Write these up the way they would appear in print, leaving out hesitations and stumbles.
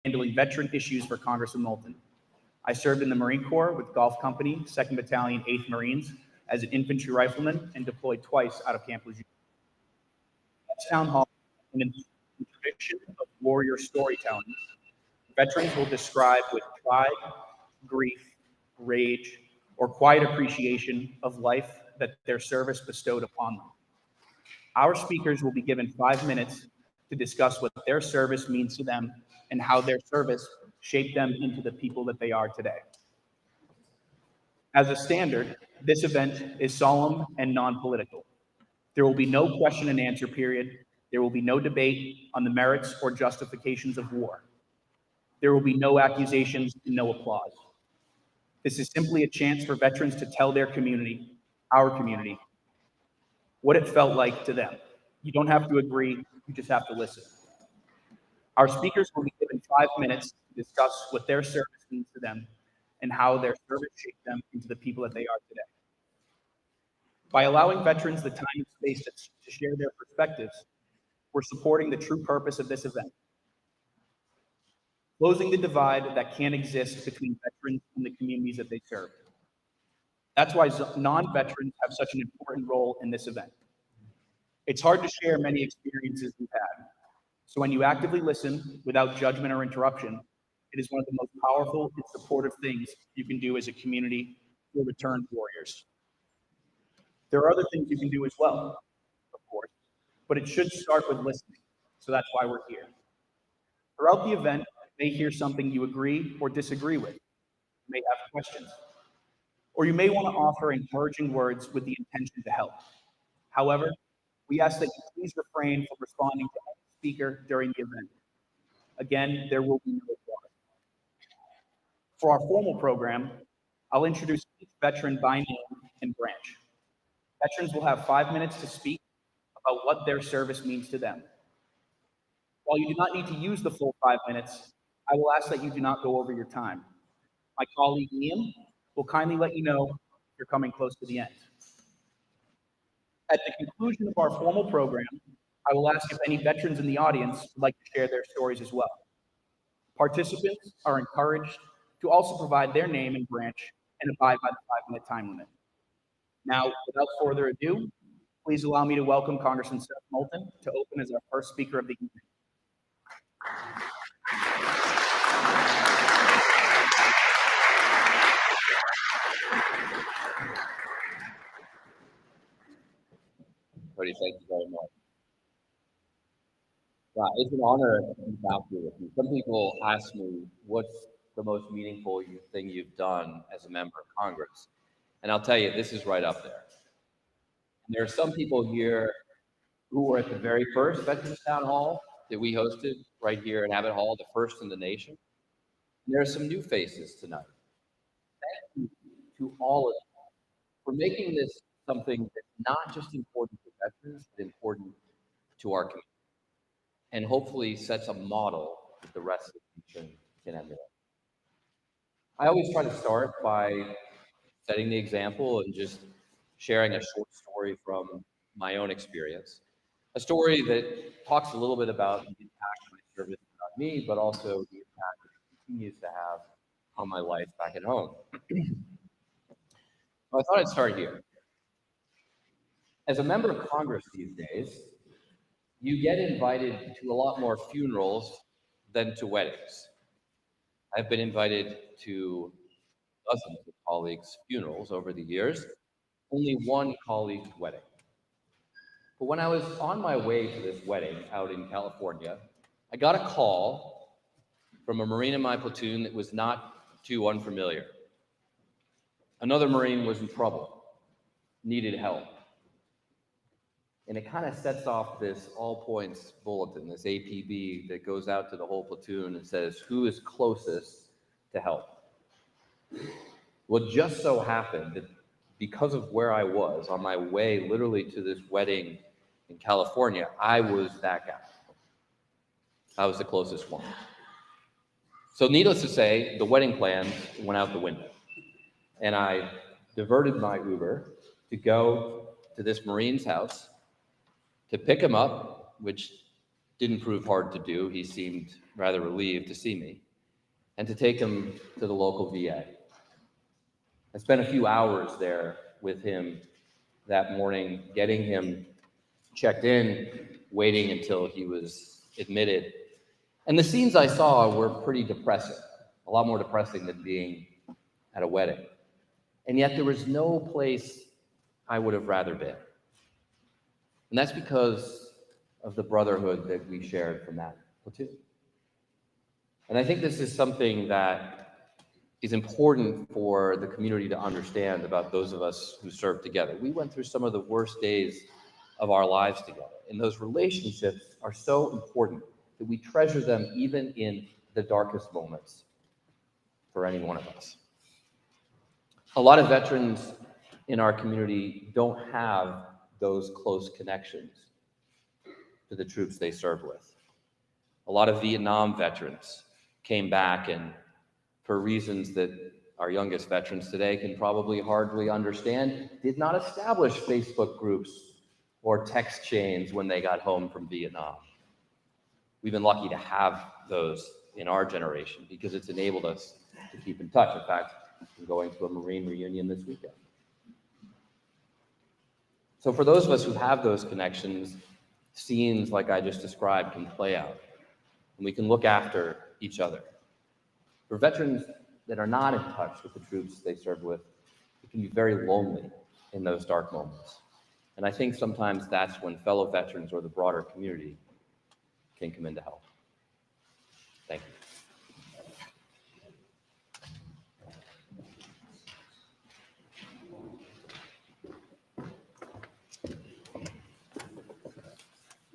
handling veteran issues for Congressman Moulton. I served in the Marine Corps with Golf Company, 2nd Battalion, 8th Marines, as an infantry rifleman and deployed twice out of Camp Lejeune. At Town Hall, in a tradition of warrior storytelling, veterans will describe with pride, grief, rage, or quiet appreciation of life that their service bestowed upon them. Our speakers will be given 5 minutes to discuss what their service means to them and how their service shaped them into the people that they are today. As a standard, this event is solemn and non-political. There will be no question and answer period. There will be no debate on the merits or justifications of war. There will be no accusations and no applause. This is simply a chance for veterans to tell their community, our community, what it felt like to them. You don't have to agree, you just have to listen. Our speakers will be given 5 minutes to discuss what their service means to them and how their service shaped them into the people that they are today. By allowing veterans the time and space to share their perspectives, we're supporting the true purpose of this event. Closing the divide that can exist between veterans and the communities that they serve. That's why non-veterans have such an important role in this event. It's hard to share many experiences we've had. So when you actively listen without judgment or interruption, it is one of the most powerful and supportive things you can do as a community for returned warriors. There are other things you can do as well, of course, but it should start with listening. So that's why we're here. Throughout the event, you may hear something you agree or disagree with. You may have questions, or you may want to offer encouraging words with the intention to help. However, we ask that you please refrain from responding to any speaker during the event. Again, there will be no applause. For our formal program, I'll introduce each veteran by name and branch. Veterans will have 5 minutes to speak about what their service means to them. While you do not need to use the full 5 minutes, I will ask that you do not go over your time. My colleague Liam will kindly let you know if you're coming close to the end. At the conclusion of our formal program, I will ask if any veterans in the audience would like to share their stories as well. Participants are encouraged to also provide their name and branch and abide by the 5-minute time limit. Now, without further ado, please allow me to welcome Congressman Seth Moulton to open as our first speaker of the evening. Cody, thank you very much. Yeah, it's an honor to be back here with you. Some people ask me, what's the most meaningful thing you've done as a member of Congress? And I'll tell you, this is right up there. And there are some people here who were at the very first Veterans Town Hall that we hosted right here in Abbott Hall, the first in the nation. And there are some new faces tonight. Thank you to all of you for making this something that's not just important to veterans, but important to our community, and hopefully sets a model that the rest of the nation can emulate. I always try to start by setting the example and just sharing a short story from my own experience. A story that talks a little bit about the impact my service had on me, but also the impact it continues to have on my life back at home. So I thought I'd start here. As a member of Congress these days, you get invited to a lot more funerals than to weddings. I've been invited to dozens of colleagues' funerals over the years, only one colleague's wedding. But when I was on my way to this wedding out in California, I got a call from a Marine in my platoon that was not too unfamiliar. Another Marine was in trouble, needed help. And it kind of sets off this all points bulletin, this APB that goes out to the whole platoon and says, who is closest to help? Well, it just so happened that because of where I was on my way literally to this wedding in California, I was that guy. I was the closest one. So needless to say, the wedding plans went out the window. And I diverted my Uber to go to this Marine's house to pick him up, which didn't prove hard to do. He seemed rather relieved to see me, and to take him to the local VA. I spent a few hours there with him that morning, getting him checked in, waiting until he was admitted. And the scenes I saw were pretty depressing, a lot more depressing than being at a wedding. And yet there was no place I would have rather been. And that's because of the brotherhood that we shared from that platoon. And I think this is something that is important for the community to understand about those of us who serve together. We went through some of the worst days of our lives together, and those relationships are so important that we treasure them even in the darkest moments for any one of us. A lot of veterans in our community don't have those close connections to the troops they served with. A lot of Vietnam veterans came back and, for reasons that our youngest veterans today can probably hardly understand, did not establish Facebook groups or text chains when they got home from Vietnam. We've been lucky to have those in our generation because it's enabled us to keep in touch. In fact, I'm going to a Marine reunion this weekend. So for those of us who have those connections, scenes like I just described can play out, and we can look after each other. For veterans that are not in touch with the troops they served with, it can be very lonely in those dark moments. And I think sometimes that's when fellow veterans or the broader community can come in to help. Thank you.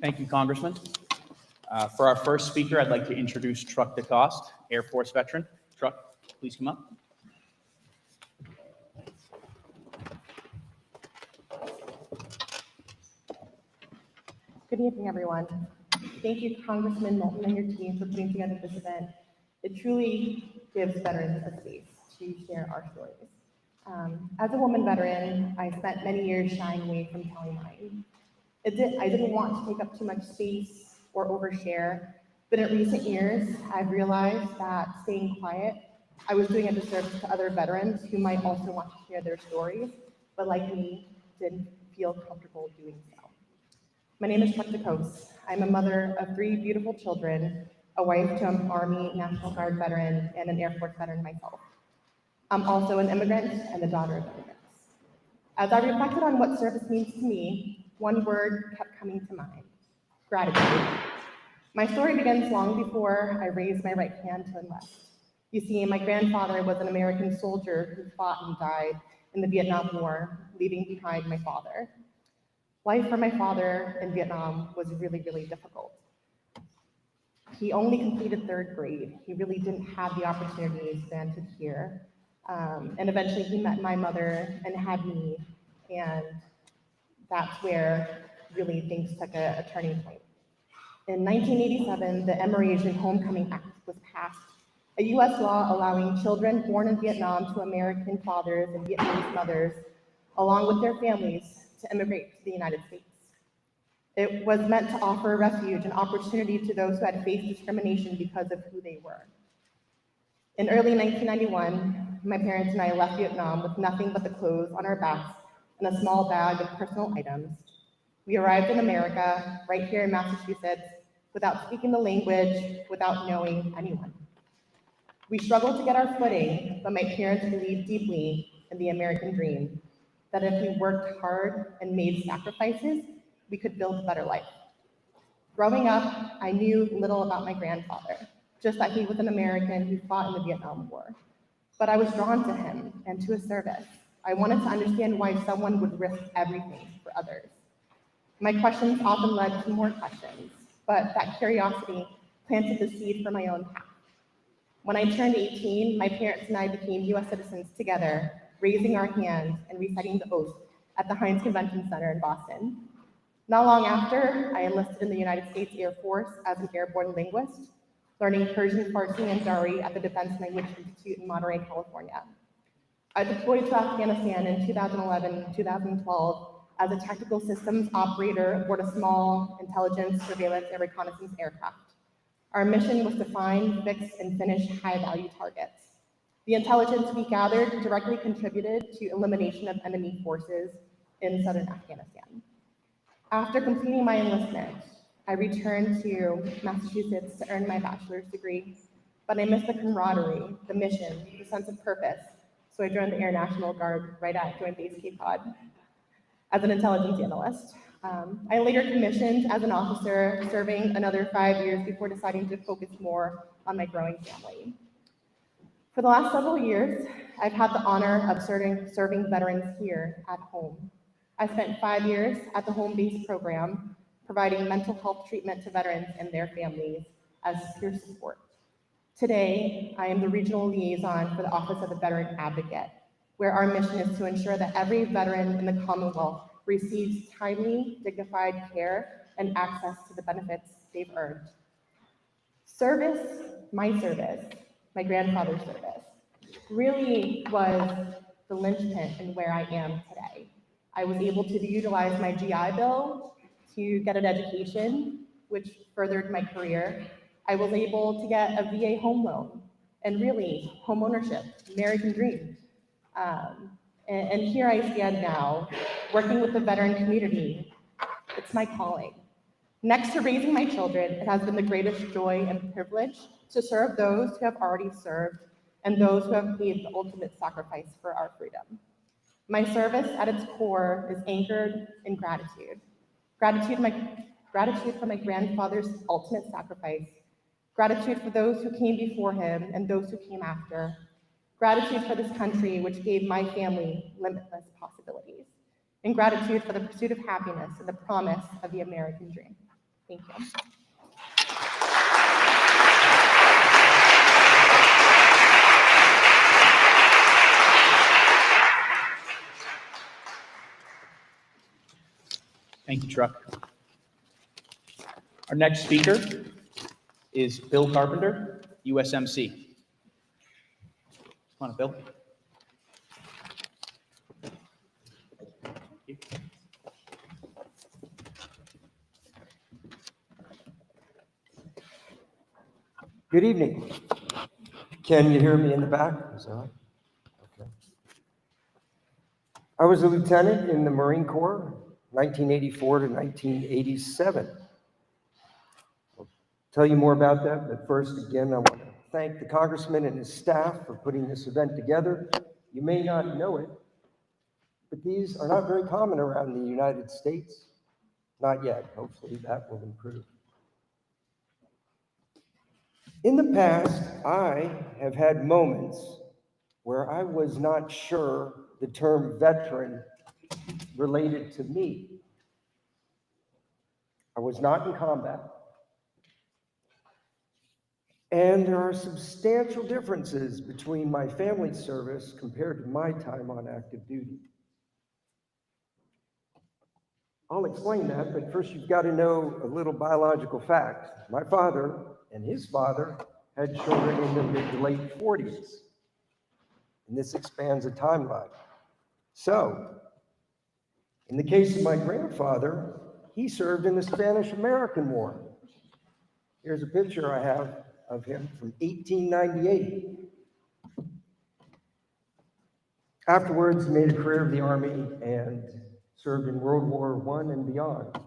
Thank you, Congressman. For our first speaker, I'd like to introduce Truck DeCoste, Air Force veteran. Truck, please come up. Good evening, everyone. Thank you, Congressman Moulton and your team for putting together this event. It truly gives veterans a space to share our stories. As a woman veteran, I spent many years shying away from telling mine. I didn't want to take up too much space or overshare, but in recent years, I've realized that staying quiet, I was doing a disservice to other veterans who might also want to share their stories, but like me, didn't feel comfortable doing so. My name is Truck DeCoste. I'm a mother of 3 beautiful children, a wife to an Army National Guard veteran, and an Air Force veteran myself. I'm also an immigrant and the daughter of immigrants. As I reflected on what service means to me, one word kept coming to mind: gratitude. My story begins long before I raised my right hand to enlist. You see, my grandfather was an American soldier who fought and died in the Vietnam War, leaving behind my father. Life for my father in Vietnam was really, really difficult. He only completed 3rd grade. He really didn't have the opportunities then to hear. And eventually he met my mother and had me, and that's where really things took a turning point. In 1987, the Emerasian Homecoming Act was passed, a U.S. law allowing children born in Vietnam to American fathers and Vietnamese mothers, along with their families, to immigrate to the United States. It was meant to offer refuge and opportunity to those who had faced discrimination because of who they were. In early 1991, my parents and I left Vietnam with nothing but the clothes on our backs and a small bag of personal items. We arrived in America, right here in Massachusetts, without speaking the language, without knowing anyone. We struggled to get our footing, but my parents believed deeply in the American dream, that if we worked hard and made sacrifices, we could build a better life. Growing up, I knew little about my grandfather, just that he was an American who fought in the Vietnam War. But I was drawn to him and to his service. I wanted to understand why someone would risk everything for others. My questions often led to more questions, but that curiosity planted the seed for my own path. When I turned 18, my parents and I became US citizens together, raising our hands and reciting the oath at the Heinz Convention Center in Boston. Not long after, I enlisted in the United States Air Force as an airborne linguist, learning Persian, Farsi, and Dari at the Defense Language Institute in Monterey, California. I deployed to Afghanistan in 2011 and 2012 as a tactical systems operator aboard a small intelligence, surveillance, and reconnaissance aircraft. Our mission was to find, fix, and finish high-value targets. The intelligence we gathered directly contributed to elimination of enemy forces in southern Afghanistan. After completing my enlistment, I returned to Massachusetts to earn my bachelor's degree, but I missed the camaraderie, the mission, the sense of purpose, so I joined the Air National Guard right at Joint Base Cape Cod as an intelligence analyst. I later commissioned as an officer, serving another 5 years before deciding to focus more on my growing family. For the last several years, I've had the honor of serving veterans here at home. I spent 5 years at the Home Base program, providing mental health treatment to veterans and their families as peer support. Today, I am the regional liaison for the Office of the Veteran Advocate, where our mission is to ensure that every veteran in the Commonwealth receives timely, dignified care and access to the benefits they've earned. My grandfather's service, really was the linchpin in where I am today. I was able to utilize my GI Bill to get an education, which furthered my career. I was able to get a VA home loan, and really, home ownership, American dream. And here I stand now, working with the veteran community. It's my calling. Next to raising my children, it has been the greatest joy and privilege to serve those who have already served and those who have paid the ultimate sacrifice for our freedom. My service at its core is anchored in gratitude. Gratitude for my grandfather's ultimate sacrifice, gratitude for those who came before him and those who came after, gratitude for this country which gave my family limitless possibilities, and gratitude for the pursuit of happiness and the promise of the American dream. Thank you. Thank you, Truck. Our next speaker is Bill Carpenter, USMC. Come on, Bill. Good evening. Can you hear me in the back? Is that right? Okay. I was a lieutenant in the Marine Corps, 1984 to 1987. I'll tell you more about that, but first, again, I want to thank the congressman and his staff for putting this event together. You may not know it, but these are not very common around the United States. Not yet. Hopefully that will improve. In the past, I have had moments where I was not sure the term veteran related to me. I was not in combat. And there are substantial differences between my family's service compared to my time on active duty. I'll explain that, but first you've got to know a little biological fact. My father and his father had children in the mid to late 40s. And this expands a timeline. So, in the case of my grandfather, he served in the Spanish-American War. Here's a picture I have of him from 1898. Afterwards, he made a career of the Army and served in World War I and beyond.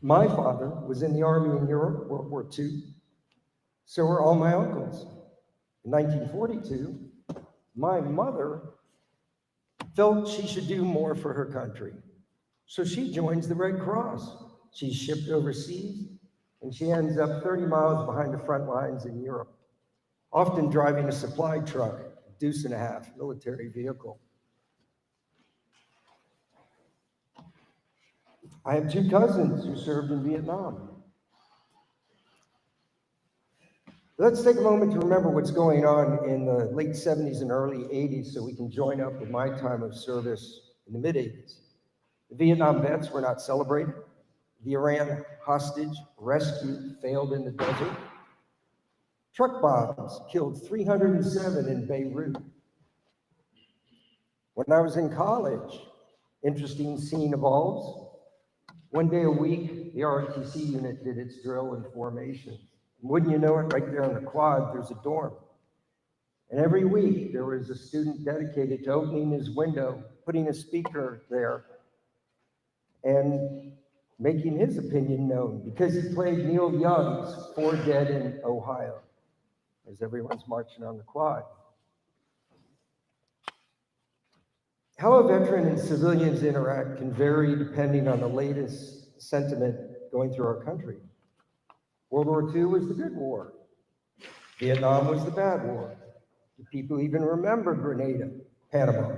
My father was in the Army in Europe, World War II. So were all my uncles. In 1942, my mother felt she should do more for her country. So she joins the Red Cross. She's shipped overseas, and she ends up 30 miles behind the front lines in Europe, often driving a supply truck, deuce and a half, military vehicle. I have two cousins who served in Vietnam. Let's take a moment to remember what's going on in the late 70s and early 80s so we can join up with my time of service in the mid 80s. The Vietnam vets were not celebrated. The Iran hostage rescue failed in the desert. Truck bombs killed 307 in Beirut. When I was in college, interesting scene evolves. One day a week, the ROTC unit did its drill and formation. And wouldn't you know it, right there on the quad, there's a dorm. And every week, there was a student dedicated to opening his window, putting a speaker there, and making his opinion known, because he played Neil Young's "Four Dead in Ohio" as everyone's marching on the quad. How a veteran and civilians interact can vary depending on the latest sentiment going through our country. World War II was the good war. Vietnam was the bad war. Do people even remember Grenada, Panama?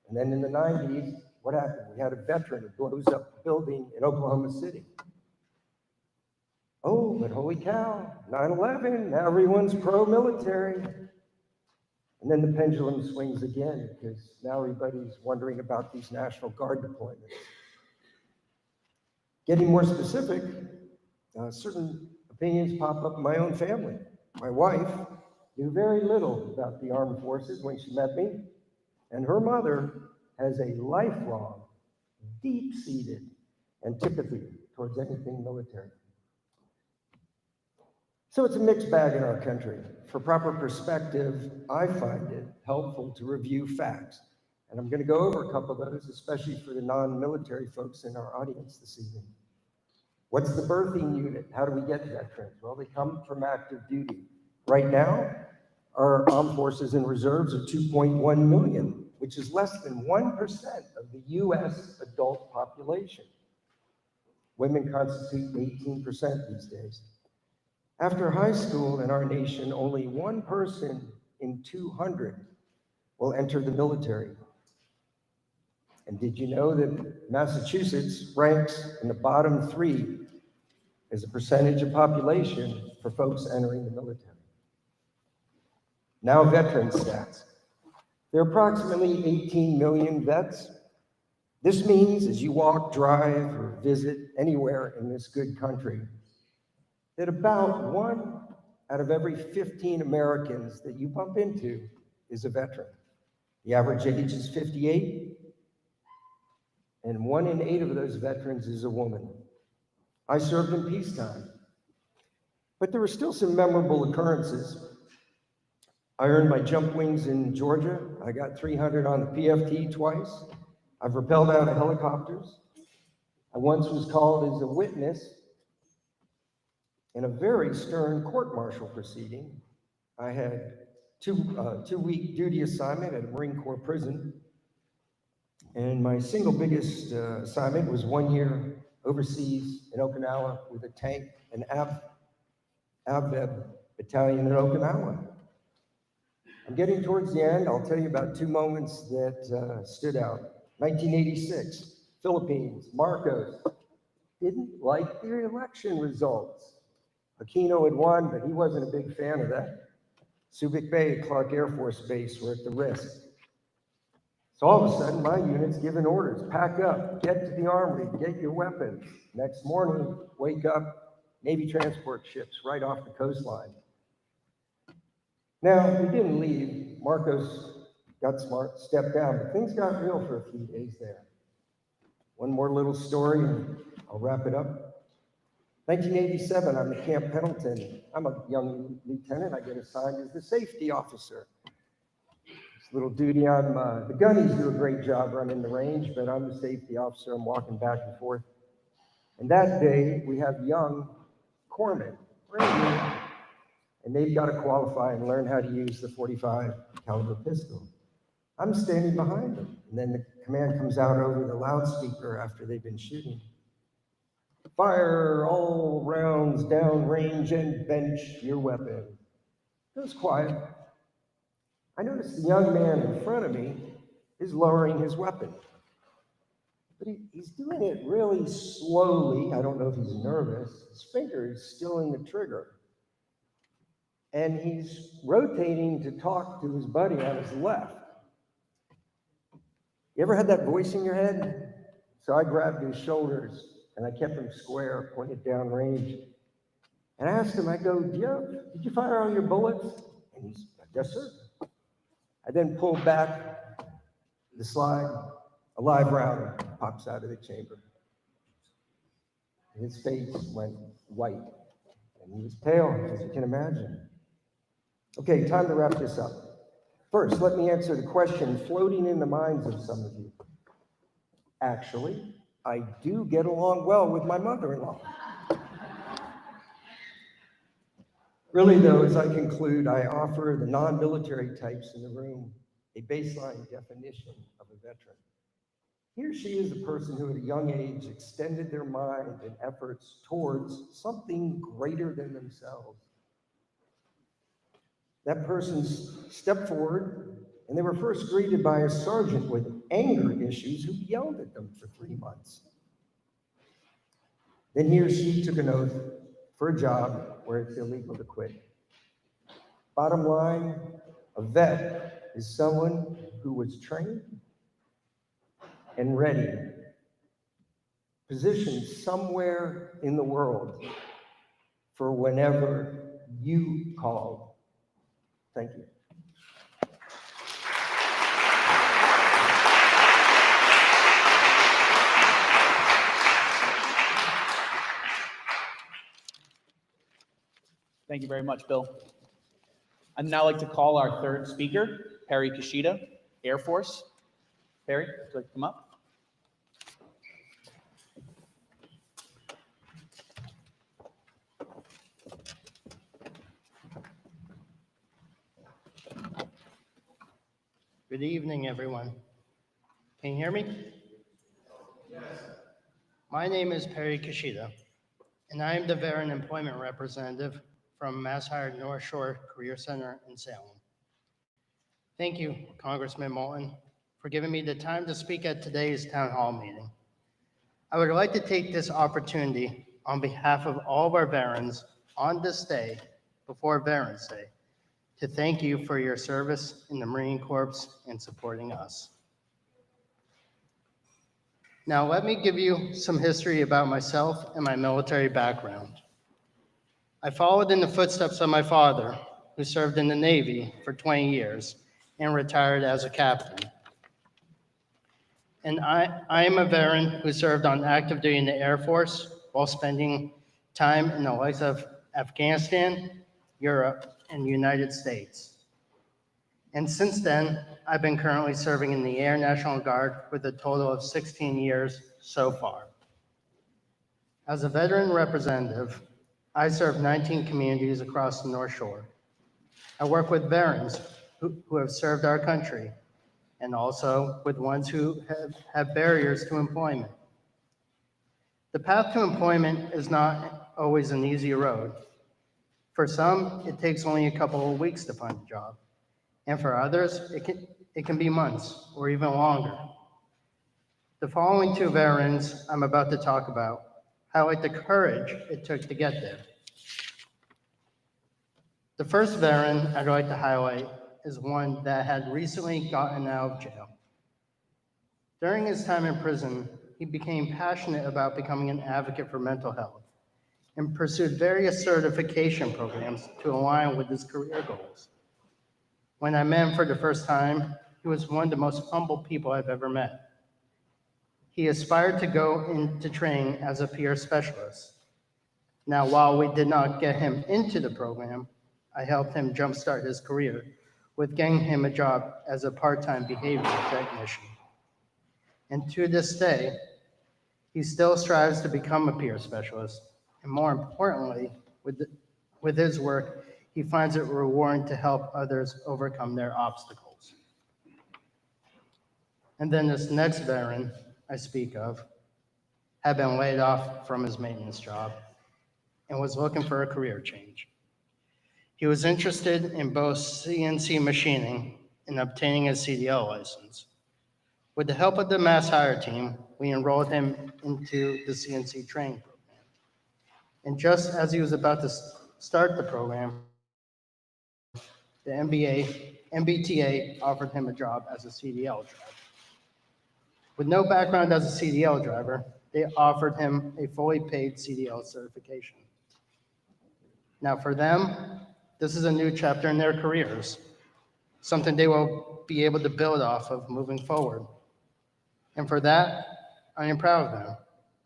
And then in the 90s, what happened? We had a veteran who blows up a building in Oklahoma City. Oh, but holy cow, 9/11, now everyone's pro-military. And then the pendulum swings again, because now everybody's wondering about these National Guard deployments. Getting more specific, certain opinions pop up in my own family. My wife knew very little about the armed forces when she met me, and her mother has a lifelong, deep-seated antipathy towards anything military. So it's a mixed bag in our country. For proper perspective, I find it helpful to review facts. And I'm going to go over a couple of those, especially for the non-military folks in our audience this evening. What's the birthing unit? How do we get veterans? Well, they come from active duty. Right now, our armed forces and reserves are 2.1 million, which is less than 1% of the US adult population. Women constitute 18% these days. After high school in our nation, only 1 person in 200 will enter the military. And did you know that Massachusetts ranks in the bottom 3 as a percentage of population for folks entering the military? Now, veteran stats. There are approximately 18 million vets. This means as you walk, drive, or visit anywhere in this good country, that about 1 out of every 15 Americans that you bump into is a veteran. The average age is 58, and 1 in 8 of those veterans is a woman. I served in peacetime, but there were still some memorable occurrences. I earned my jump wings in Georgia. I got 300 on the PFT twice. I've rappelled out of helicopters. I once was called as a witness in a very stern court-martial proceeding. I had two-week duty assignment at a Marine Corps prison, and my single biggest assignment was 1 year overseas in Okinawa with a tank, an ABVEB battalion in Okinawa. I'm getting towards the end. I'll tell you about 2 moments that stood out. 1986, Philippines, Marcos didn't like the election results. Aquino had won, but he wasn't a big fan of that. Subic Bay, Clark Air Force Base were at the risk. So all of a sudden, my unit's given orders: pack up, get to the armory, get your weapons. Next morning, wake up, Navy transport ships right off the coastline. Now, we didn't leave. Marcos got smart, stepped down, but things got real for a few days there. One more little story, and I'll wrap it up. 1987, I'm at Camp Pendleton. I'm a young lieutenant. I get assigned as the safety officer. This little duty, the gunnies do a great job running the range, but I'm the safety officer. I'm walking back and forth. And that day, we have young corpsmen, brand new, and they've got to qualify and learn how to use the .45 caliber pistol. I'm standing behind them, and then the command comes out over the loudspeaker after they've been shooting. Fire all rounds down range and bench your weapon. It was quiet. I noticed the young man in front of me is lowering his weapon, but he's doing it really slowly. I don't know if he's nervous. His finger is still in the trigger. And he's rotating to talk to his buddy on his left. You ever had that voice in your head? So I grabbed his shoulders and I kept him square, pointed down range. And I asked him, I go, did you fire all your bullets? And he's like, yes, sir. I then pulled back the slide, a live round pops out of the chamber. His face went white, and he was pale, as you can imagine. Okay, time to wrap this up. First, let me answer the question floating in the minds of some of you. Actually, I do get along well with my mother-in-law. Really, though, as I conclude, I offer the non-military types in the room a baseline definition of a veteran. He or she is a person who at a young age extended their mind and efforts towards something greater than themselves. That person stepped forward, and they were first greeted by a sergeant with anger issues who yelled at them for 3 months. Then he or she took an oath for a job where it's illegal to quit. Bottom line, a vet is someone who was trained and ready, positioned somewhere in the world for whenever you called. Thank you. Thank you very much, Bill. I'd now like to call our third speaker, Perry Kishida, Air Force. Perry, would you like to come up? Good evening, everyone. Can you hear me? Yes. My name is Perry Kishida, and I am the Veteran Employment Representative from MassHire North Shore Career Center in Salem. Thank you, Congressman Moulton, for giving me the time to speak at today's town hall meeting. I would like to take this opportunity on behalf of all of our veterans on this day, before Veterans Day, to thank you for your service in the Marine Corps and supporting us. Now, let me give you some history about myself and my military background. I followed in the footsteps of my father, who served in the Navy for 20 years and retired as a captain. And I am a veteran who served on active duty in the Air Force while spending time in the likes of Afghanistan, Europe, and the United States. And since then, I've been currently serving in the Air National Guard with a total of 16 years so far. As a veteran representative, I serve 19 communities across the North Shore. I work with veterans who have served our country, and also with ones who have barriers to employment. The path to employment is not always an easy road. For some, it takes only a couple of weeks to find a job. And for others, it can be months or even longer. The following two veterans I'm about to talk about highlight the courage it took to get there. The first veteran I'd like to highlight is one that had recently gotten out of jail. During his time in prison, he became passionate about becoming an advocate for mental health and pursued various certification programs to align with his career goals. When I met him for the first time, he was one of the most humble people I've ever met. He aspired to go into training as a peer specialist. Now, while we did not get him into the program, I helped him jumpstart his career with getting him a job as a part-time behavioral technician. And to this day, he still strives to become a peer specialist. And more importantly, with his work, he finds it rewarding to help others overcome their obstacles. And then this next veteran I speak of had been laid off from his maintenance job and was looking for a career change. He was interested in both CNC machining and obtaining a CDL license. With the help of the MassHire team, we enrolled him into the CNC training program. And just as he was about to start the program, the MBTA offered him a job as a CDL driver. With no background as a CDL driver, they offered him a fully paid CDL certification. Now for them, this is a new chapter in their careers, something they will be able to build off of moving forward. And for that, I am proud of them.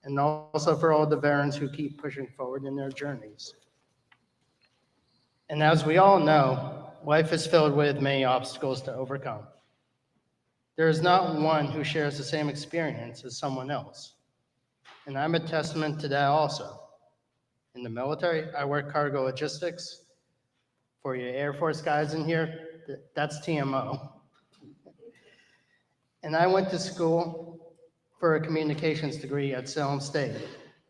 and also for all the veterans who keep pushing forward in their journeys. And as we all know, life is filled with many obstacles to overcome. There is not one who shares the same experience as someone else. And I'm a testament to that also. In the military, I work cargo logistics. For your Air Force guys in here, that's TMO. And I went to school for a communications degree at Salem State.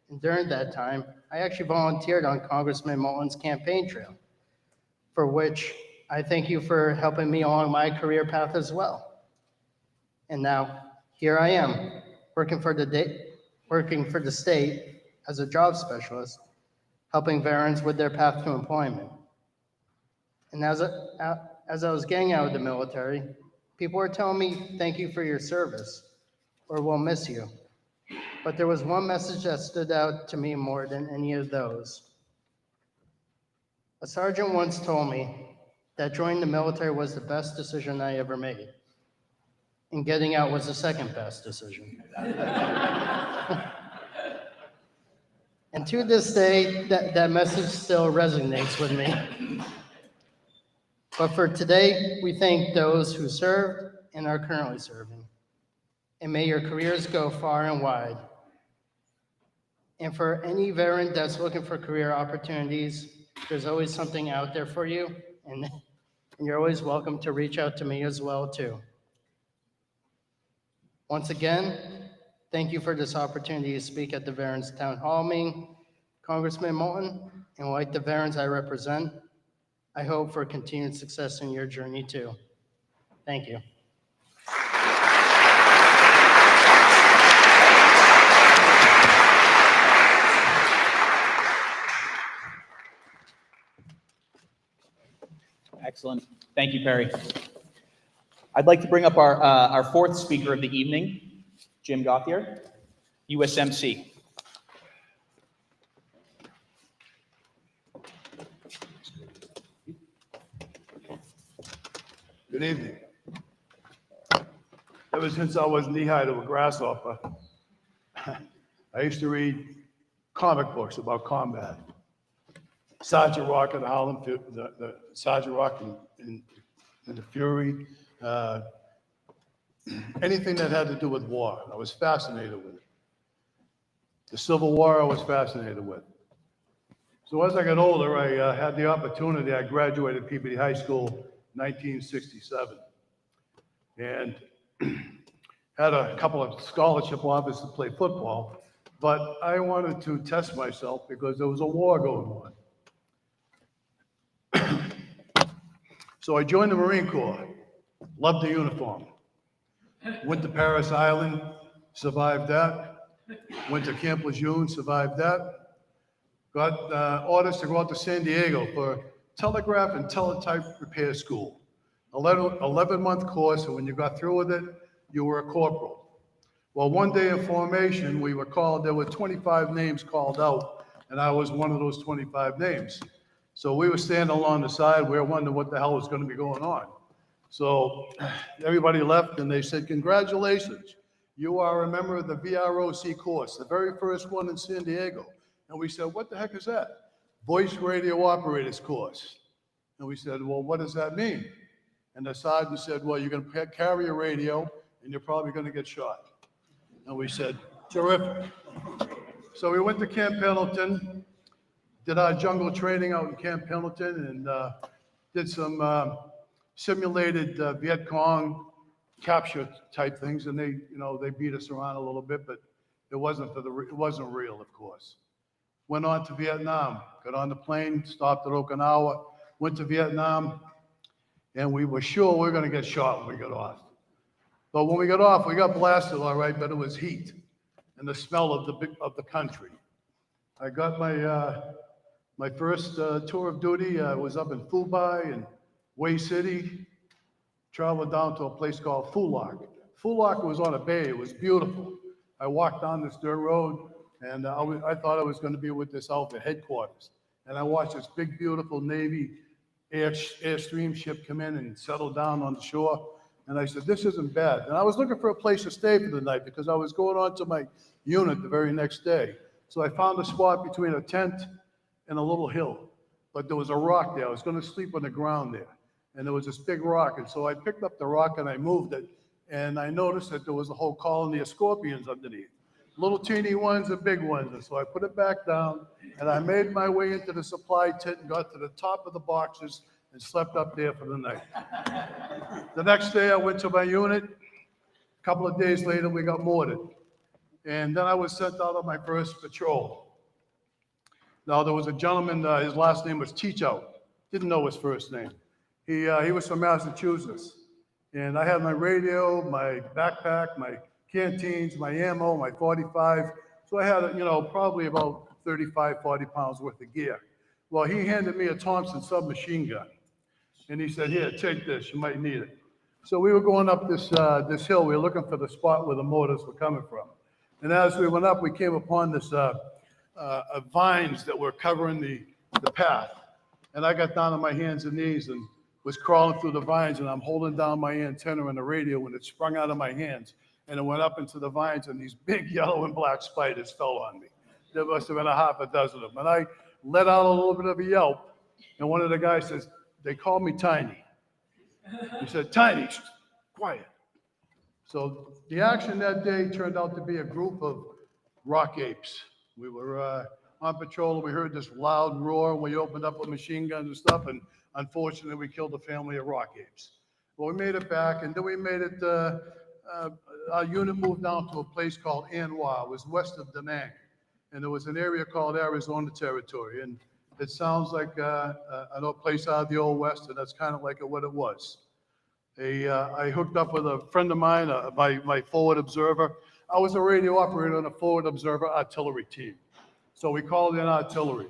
And during that time, I actually volunteered on Congressman Moulton's campaign trail, for which I thank you for helping me along my career path as well. And now, here I am, working for the state as a job specialist, helping veterans with their path to employment. And as I was getting out of the military, people were telling me, thank you for your service, or we'll miss you. But there was one message that stood out to me more than any of those. A sergeant once told me that joining the military was the best decision I ever made, and getting out was the second best decision. And to this day, that message still resonates with me. But for today, we thank those who served and are currently serving. And may your careers go far and wide. And for any veteran that's looking for career opportunities, there's always something out there for you, and you're always welcome to reach out to me as well, too. Once again, thank you for this opportunity to speak at the Veterans Town Hall meeting. Congressman Moulton, and like the veterans I represent, I hope for continued success in your journey, too. Thank you. Excellent. Thank you, Perry. I'd like to bring up our fourth speaker of the evening, Jim Gauthier, USMC. Good evening. Ever since I was knee-high to a grasshopper, I used to read comic books about combat. Sergeant Rock and the Harlem, the Sergeant Rock and the Fury, anything that had to do with war, I was fascinated with it. The Civil War, I was fascinated with. So as I got older, I had the opportunity, I graduated Peabody High School 1967, and had a couple of scholarship offers to play football, but I wanted to test myself because there was a war going on. So I joined the Marine Corps, loved the uniform. Went to Paris Island, survived that. Went to Camp Lejeune, survived that. Got orders to go out to San Diego for telegraph and teletype repair school. 11-month course, and when you got through with it, you were a corporal. Well, one day in formation, we were called, there were 25 names called out, and I was one of those 25 names. So we were standing along the side, we were wondering what the hell was gonna be going on. So everybody left, and they said, congratulations, you are a member of the VROC course, the very first one in San Diego. And we said, what the heck is that? Voice radio operators course. And we said, well, what does that mean? And the sergeant said, well, you're gonna carry a radio and you're probably gonna get shot. And we said, terrific. So we went to Camp Pendleton, did our jungle training out in Camp Pendleton, and did some simulated Viet Cong capture type things. And they beat us around a little bit, but it wasn't real, of course. Went on to Vietnam, got on the plane, stopped at Okinawa, went to Vietnam, and we were sure we were gonna get shot when we got off. But when we got off, we got blasted all right, but it was heat and the smell of the country. I got my first tour of duty. I was up in Phu Bai and Hue City, traveled down to a place called Phu Loc. Phu Loc was on a bay, it was beautiful. I walked down this dirt road, and I thought I was going to be with this outfit headquarters. And I watched this big, beautiful Navy Airstream ship come in and settle down on the shore. And I said, this isn't bad. And I was looking for a place to stay for the night because I was going on to my unit the very next day. So I found a spot between a tent and a little hill. But there was a rock there. I was going to sleep on the ground there. And there was this big rock. And so I picked up the rock and I moved it. And I noticed that there was a whole colony of scorpions underneath. Little teeny ones and big ones. And so I put it back down and I made my way into the supply tent and got to the top of the boxes and slept up there for the night. The next day I went to my unit. A couple of days later, we got mortared. And then I was sent out on my first patrol. Now, there was a gentleman, his last name was Teachout. Didn't know his first name. He was from Massachusetts. And I had my radio, my backpack, my canteens, my ammo, my 45. So I had, probably about 35, 40 pounds worth of gear. Well, he handed me a Thompson submachine gun. And he said, here, take this, you might need it. So we were going up this hill, we were looking for the spot where the mortars were coming from. And as we went up, we came upon this vines that were covering the path. And I got down on my hands and knees and was crawling through the vines, and I'm holding down my antenna on the radio when it sprung out of my hands. And it went up into the vines, and these big yellow and black spiders fell on me. There must have been a half a dozen of them. And I let out a little bit of a yelp, and one of the guys says, they call me Tiny. He said, Tiny, quiet. So the action that day turned out to be a group of rock apes. We were on patrol, and we heard this loud roar. We opened up with machine guns and stuff, and unfortunately, we killed a family of rock apes. Well, we made it back, and then we made it, our unit moved down to a place called Anwar. It was west of Da Nang. And there was an area called Arizona Territory. And it sounds like a place out of the Old West, and that's kind of like what it was. I hooked up with a friend of mine, my forward observer. I was a radio operator on a forward observer artillery team. So we called in artillery.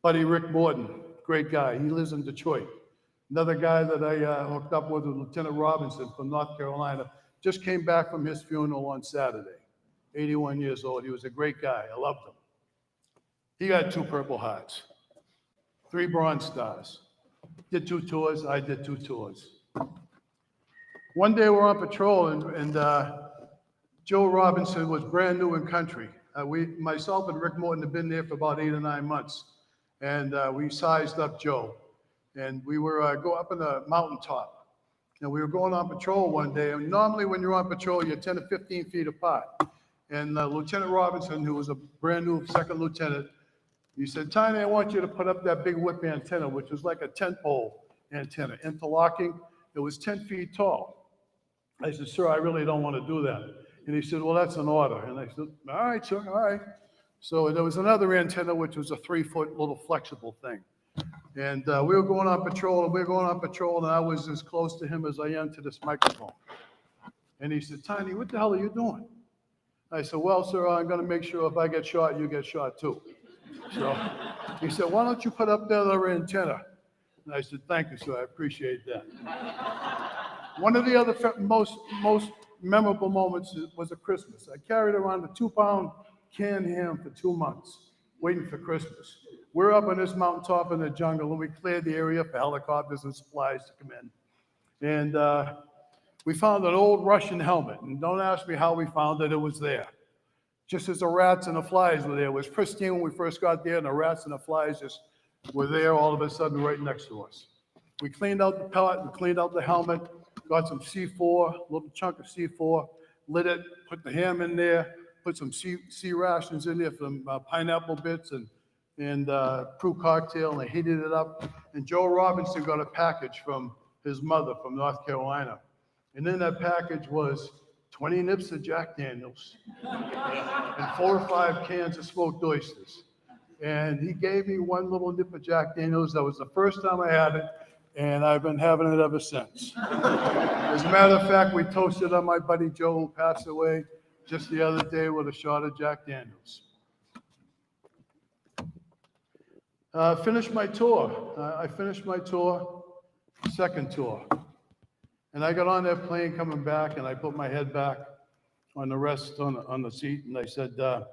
Buddy Rick Morton, great guy. He lives in Detroit. Another guy that I hooked up with was Lieutenant Robinson from North Carolina. Just came back from his funeral on Saturday. 81 years old. He was a great guy. I loved him. He got 2 Purple Hearts, 3 Bronze Stars. Did 2 tours. I did 2 tours. One day we're on patrol, and Joe Robinson was brand new in country. Myself and Rick Morton had been there for about 8 or 9 months, and we sized up Joe. And we were go up on the mountaintop, and we were going on patrol one day. And normally when you're on patrol, you're 10 to 15 feet apart. And Lieutenant Robinson, who was a brand new second lieutenant, he said, Tiny, I want you to put up that big whip antenna, which was like a tent pole antenna, interlocking. It was 10 feet tall. I said, sir, I really don't want to do that. And he said, well, that's an order. And I said, all right, sir, all right. So there was another antenna, which was a 3-foot little flexible thing. And we were going on patrol, and I was as close to him as I am to this microphone. And he said, Tiny, what the hell are you doing? I said, well, sir, I'm going to make sure if I get shot, you get shot too. So he said, why don't you put up that other antenna? And I said, thank you, sir, I appreciate that. One of the other most memorable moments was at Christmas. I carried around a 2-pound canned ham for 2 months, waiting for Christmas. We're up on this mountaintop in the jungle, and we cleared the area for helicopters and supplies to come in. And we found an old Russian helmet, and don't ask me how we found it, it was there. Just as the rats and the flies were there. It was pristine when we first got there, and the rats and the flies just were there all of a sudden right next to us. We cleaned out the pellet, we cleaned out the helmet, got some C4, a little chunk of C4, lit it, put the ham in there, put some C rations in there, some pineapple bits and Prue cocktail, and I heated it up. And Joe Robinson got a package from his mother from North Carolina. And in that package was 20 nips of Jack Daniels and 4 or 5 cans of smoked oysters. And he gave me one little nip of Jack Daniels. That was the first time I had it, and I've been having it ever since. As a matter of fact, we toasted on my buddy Joe, who passed away just the other day, with a shot of Jack Daniels. Finished my tour. I finished my tour, second tour. And I got on that plane coming back, and I put my head back on the rest on the seat, and I said to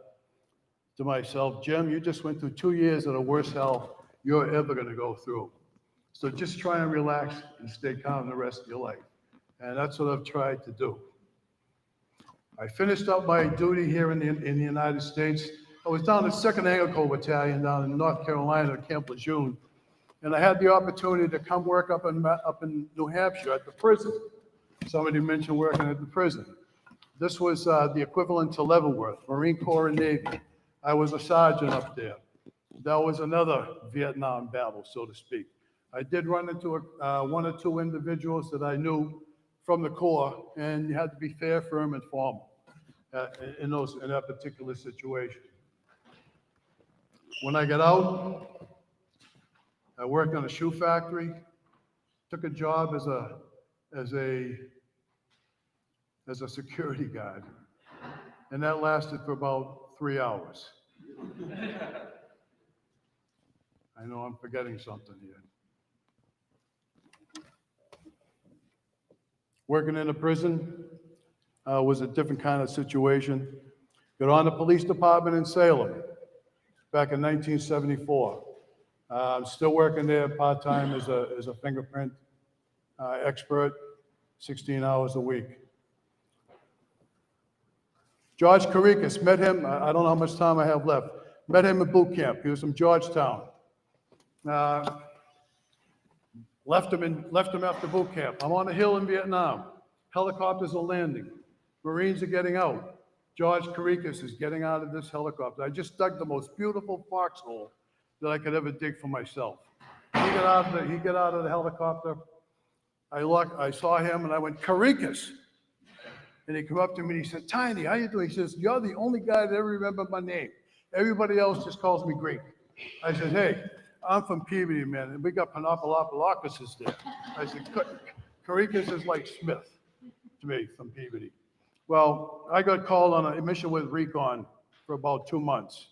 myself, Jim, you just went through 2 years of the worst hell you're ever going to go through. So just try and relax and stay calm the rest of your life. And that's what I've tried to do. I finished up my duty here in the United States. I was down at 2nd Anglican Battalion down in North Carolina at Camp Lejeune. And I had the opportunity to come work up in New Hampshire at the prison. Somebody mentioned working at the prison. This was the equivalent to Leavenworth, Marine Corps and Navy. I was a sergeant up there. That was another Vietnam battle, so to speak. I did run into one or two individuals that I knew from the Corps, and you had to be fair, firm, and formal in that particular situation. When I got out, I worked on a shoe factory, took a job as a security guard, and that lasted for about 3 hours. I know I'm forgetting something here. Working in a prison was a different kind of situation. Got on the police department in Salem back in 1974. I'm still working there part-time as a fingerprint expert, 16 hours a week. George Karikas, met him, I don't know how much time I have left, met him at boot camp. He was from Georgetown. Left him after boot camp. I'm on a hill in Vietnam. Helicopters are landing. Marines are getting out. George Karikas is getting out of this helicopter. I just dug the most beautiful foxhole that I could ever dig for myself. He got out of the helicopter. I saw him and I went, Karikas. And he came up to me and he said, Tiny, how you doing? He says, you're the only guy that ever remembered my name. Everybody else just calls me Greek. I said, hey, I'm from Peabody, man, and we got Panopolopoulos there. I said, Karikas is like Smith to me from Peabody. Well, I got called on a mission with Recon for about 2 months.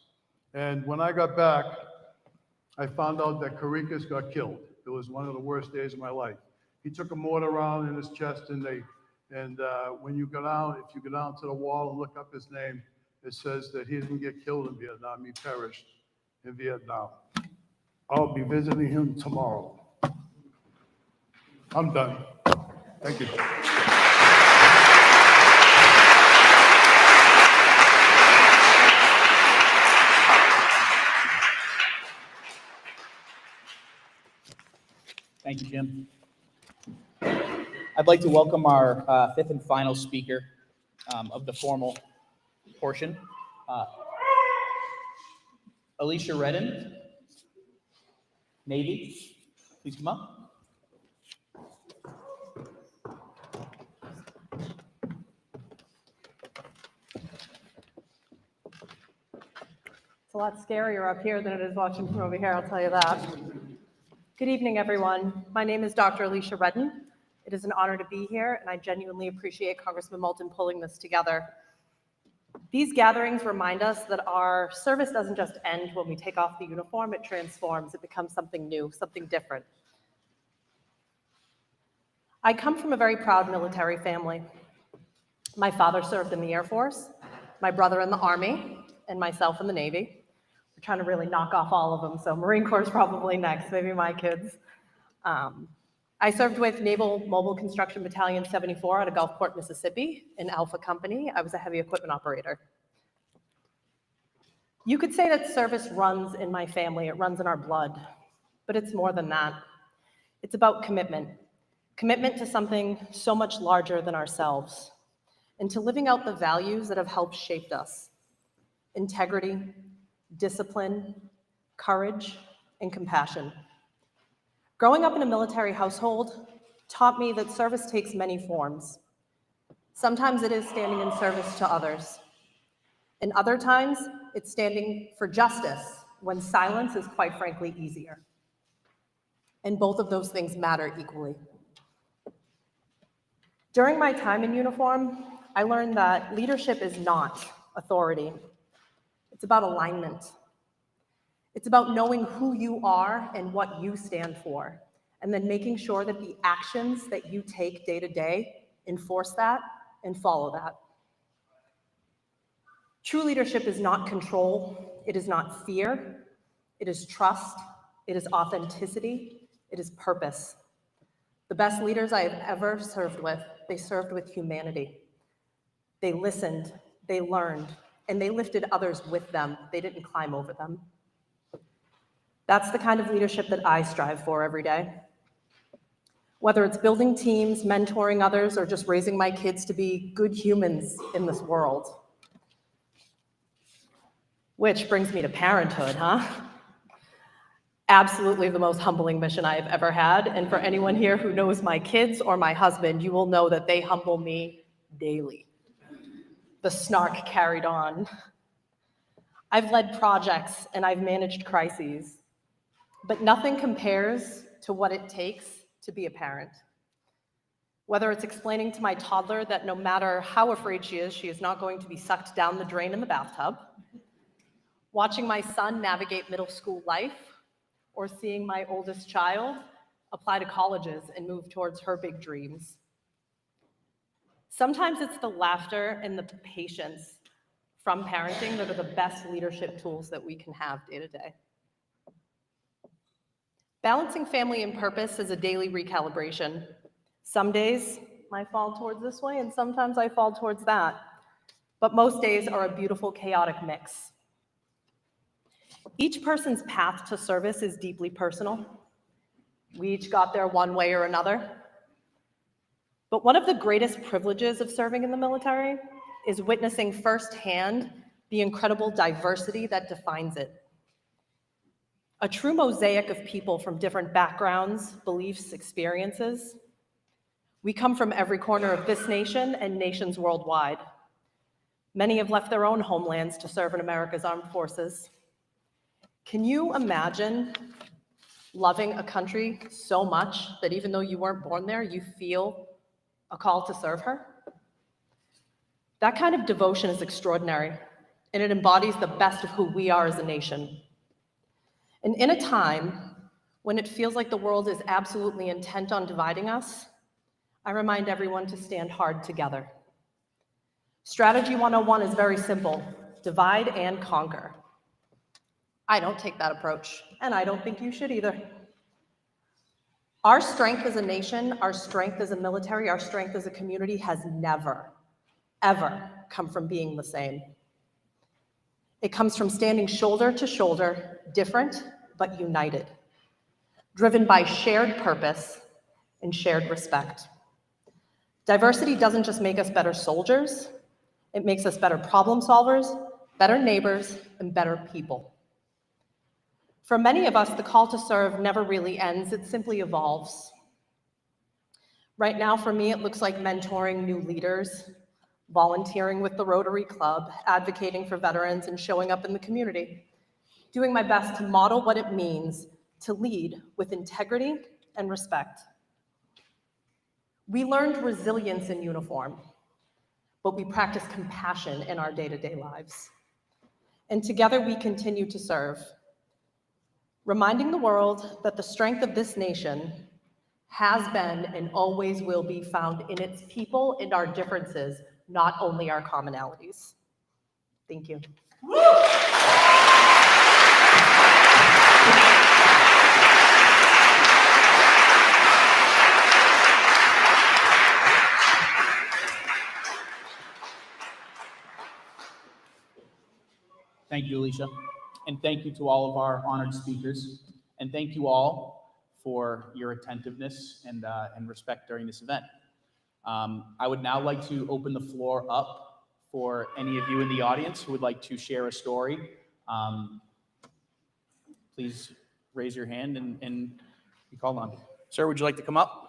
And when I got back, I found out that Karikas got killed. It was one of the worst days of my life. He took a mortar round in his chest, and when you go down, if you go down to the wall and look up his name, it says that he didn't get killed in Vietnam, he perished in Vietnam. I'll be visiting him tomorrow. I'm done. Thank you. Thank you, Jim. I'd like to welcome our fifth and final speaker of the formal portion, Alicia Redden, Navy. Please come up. It's a lot scarier up here than it is watching from over here, I'll tell you that. Good evening, everyone. My name is Dr. Alicia Redden. It is an honor to be here, and I genuinely appreciate Congressman Moulton pulling this together. These gatherings remind us that our service doesn't just end when we take off the uniform, it transforms, it becomes something new, something different. I come from a very proud military family. My father served in the Air Force, my brother in the Army, and myself in the Navy. We're trying to really knock off all of them, so Marine Corps is probably next, maybe my kids. I served with Naval Mobile Construction Battalion 74 out of Gulfport, Mississippi, in Alpha Company. I was a heavy equipment operator. You could say that service runs in my family, it runs in our blood, but it's more than that. It's about commitment. Commitment to something so much larger than ourselves, and to living out the values that have helped shape us. Integrity, discipline, courage, and compassion. Growing up in a military household taught me that service takes many forms. Sometimes it is standing in service to others. And other times, it's standing for justice when silence is quite frankly easier. And both of those things matter equally. During my time in uniform, I learned that leadership is not authority. It's about alignment. It's about knowing who you are and what you stand for, and then making sure that the actions that you take day to day enforce that and follow that. True leadership is not control, it is not fear, it is trust, it is authenticity, It is purpose. The best leaders I have ever served with, they served with humanity. They listened, they learned, and they lifted others with them. They didn't climb over them. That's the kind of leadership that I strive for every day. Whether it's building teams, mentoring others, or just raising my kids to be good humans in this world. Which brings me to parenthood, huh? Absolutely the most humbling mission I have ever had. And for anyone here who knows my kids or my husband, you will know that they humble me daily. The snark carried on. I've led projects and I've managed crises, but nothing compares to what it takes to be a parent. Whether it's explaining to my toddler that no matter how afraid she is not going to be sucked down the drain in the bathtub, watching my son navigate middle school life, or seeing my oldest child apply to colleges and move towards her big dreams. Sometimes it's the laughter and the patience from parenting that are the best leadership tools that we can have day to day. Balancing family and purpose is a daily recalibration. Some days I fall towards this way and sometimes I fall towards that. But most days are a beautiful, chaotic mix. Each person's path to service is deeply personal. We each got there one way or another. But one of the greatest privileges of serving in the military is witnessing firsthand the incredible diversity that defines it. A true mosaic of people from different backgrounds, beliefs, experiences. We come from every corner of this nation and nations worldwide. Many have left their own homelands to serve in America's armed forces. Can you imagine loving a country so much that even though you weren't born there, you feel a call to serve her? That kind of devotion is extraordinary, and it embodies the best of who we are as a nation. And in a time when it feels like the world is absolutely intent on dividing us, I remind everyone to stand hard together. Strategy 101 is very simple: divide and conquer. I don't take that approach, and I don't think you should either. Our strength as a nation, our strength as a military, our strength as a community has never, ever come from being the same. It comes from standing shoulder to shoulder, different but united, driven by shared purpose and shared respect. Diversity doesn't just make us better soldiers, it makes us better problem solvers, better neighbors, and better people. For many of us, the call to serve never really ends, it simply evolves. Right now, for me, it looks like mentoring new leaders, volunteering with the Rotary Club, advocating for veterans, and showing up in the community, doing my best to model what it means to lead with integrity and respect. We learned resilience in uniform, but we practice compassion in our day-to-day lives. And together we continue to serve, reminding the world that the strength of this nation has been and always will be found in its people and our differences, not only our commonalities. Thank you. Thank you, Alicia. And thank you to all of our honored speakers. And thank you all for your attentiveness and respect during this event. I would now like to open the floor up for any of you in the audience who would like to share a story. Please raise your hand and be called on. Sir, would you like to come up?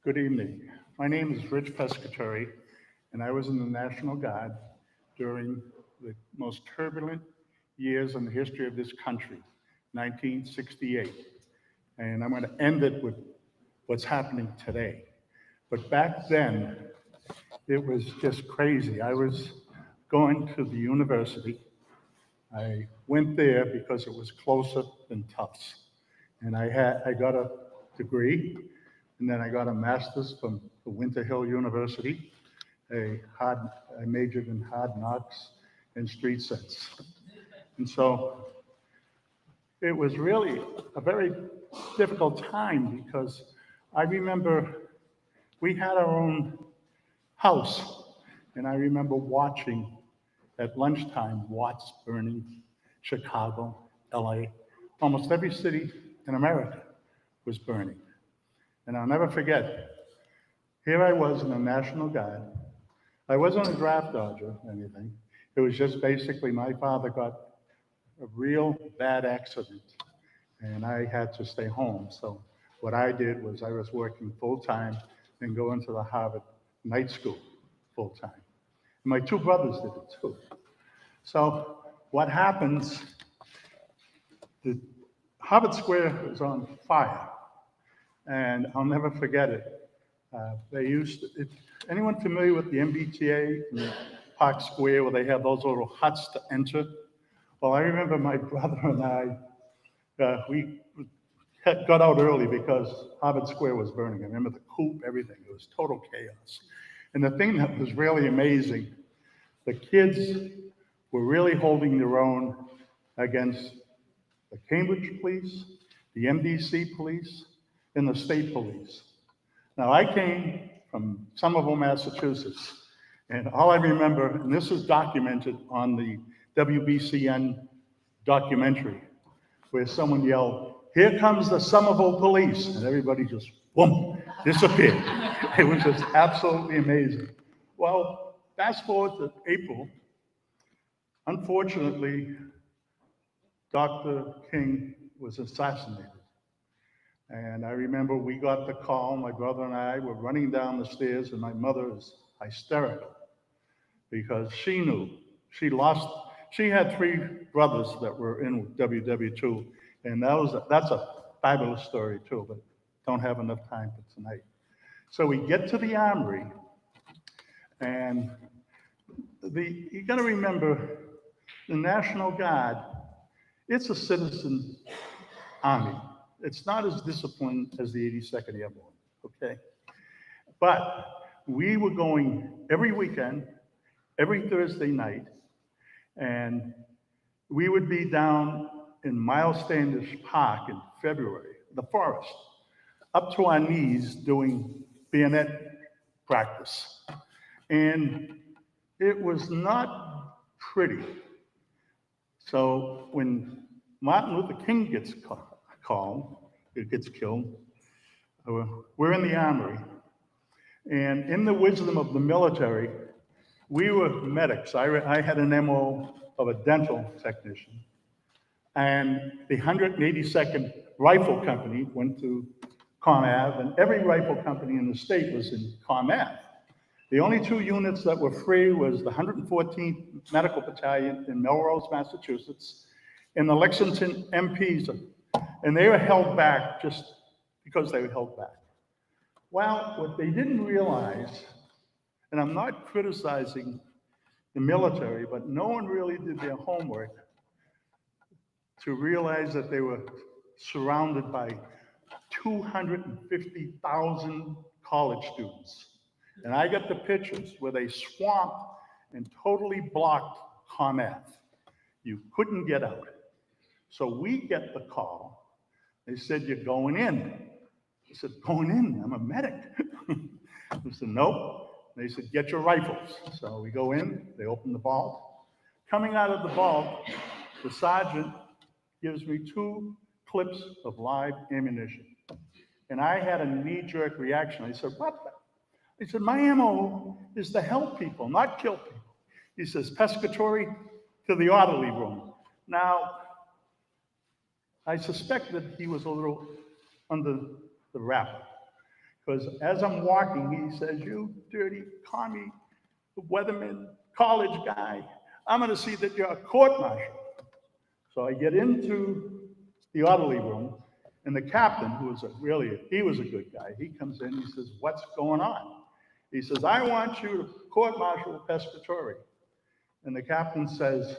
Good evening. My name is Rich Pescatore, and I was in the National Guard during the most turbulent years in the history of this country, 1968. And I'm going to end it with what's happening today. But back then, it was just crazy. I was going to the university. I went there because it was closer than Tufts. And I got a degree, and then I got a master's from the Winter Hill University. I majored in hard knocks and street sense. And so it was really a very difficult time because I remember we had our own house, and I remember watching at lunchtime Watts burning, Chicago, LA, almost every city in America was burning. And I'll never forget, here I was in the National Guard. I wasn't a draft dodger or anything. It was just basically my father got a real bad accident and I had to stay home. So what I did was I was working full-time and going to the Harvard night school full-time. My two brothers did it too. So what happens, the Harvard Square was on fire, and I'll never forget it. Anyone familiar with the MBTA in Park Square where they have those little huts to enter? Well, I remember my brother and I, we got out early because Harvard Square was burning. I remember the coop, everything. It was total chaos. And the thing that was really amazing, the kids were really holding their own against the Cambridge police, the MDC police, and the state police. Now, I came from Somerville, Massachusetts, and all I remember, and this is documented on the WBCN documentary, where someone yelled, "Here comes the Somerville police," and everybody just, boom, disappeared. It was just absolutely amazing. Well, fast forward to April. Unfortunately, Dr. King was assassinated. And I remember we got the call, my brother and I were running down the stairs, and my mother was hysterical because she knew. She had three brothers that were in WW2, and that's a fabulous story too, but don't have enough time for tonight. So we get to the armory, and you gotta remember, the National Guard, it's a citizen army. It's not as disciplined as the 82nd Airborne, okay? But we were going every weekend, every Thursday night, and we would be down in Miles Standish Park in February, the forest, up to our knees doing bayonet practice. And it was not pretty. So when Martin Luther King gets killed, we're in the armory. And in the wisdom of the military, we were medics. I had an MO of a dental technician. And the 182nd Rifle Company went to ComAv, and every rifle company in the state was in ComAv. The only two units that were free was the 114th Medical Battalion in Melrose, Massachusetts, and the Lexington MPs. And they were held back just because they were held back. Well, what they didn't realize, and I'm not criticizing the military, but no one really did their homework to realize that they were surrounded by 250,000 college students. And I got the pictures where they swamped and totally blocked ComAv. You couldn't get out. So we get the call. They said, "You're going in." I said, "Going in? I'm a medic." I said, "Nope." They said, "Get your rifles." So we go in, they open the vault. Coming out of the vault, the sergeant gives me 2 clips of live ammunition. And I had a knee-jerk reaction. I said, "What the?" He said, "My MO is to help people, not kill people." He says, "Pescatore, to the orderly room." Now, I suspect that he was a little under the wrapper, because as I'm walking, he says, "You dirty commie, weatherman, college guy, I'm gonna see that you're a court-martial." So I get into the orderly room, and the captain, who was he was a good guy, he comes in, he says, "What's going on?" He says, "I want you to court-martial Pescatore." And the captain says,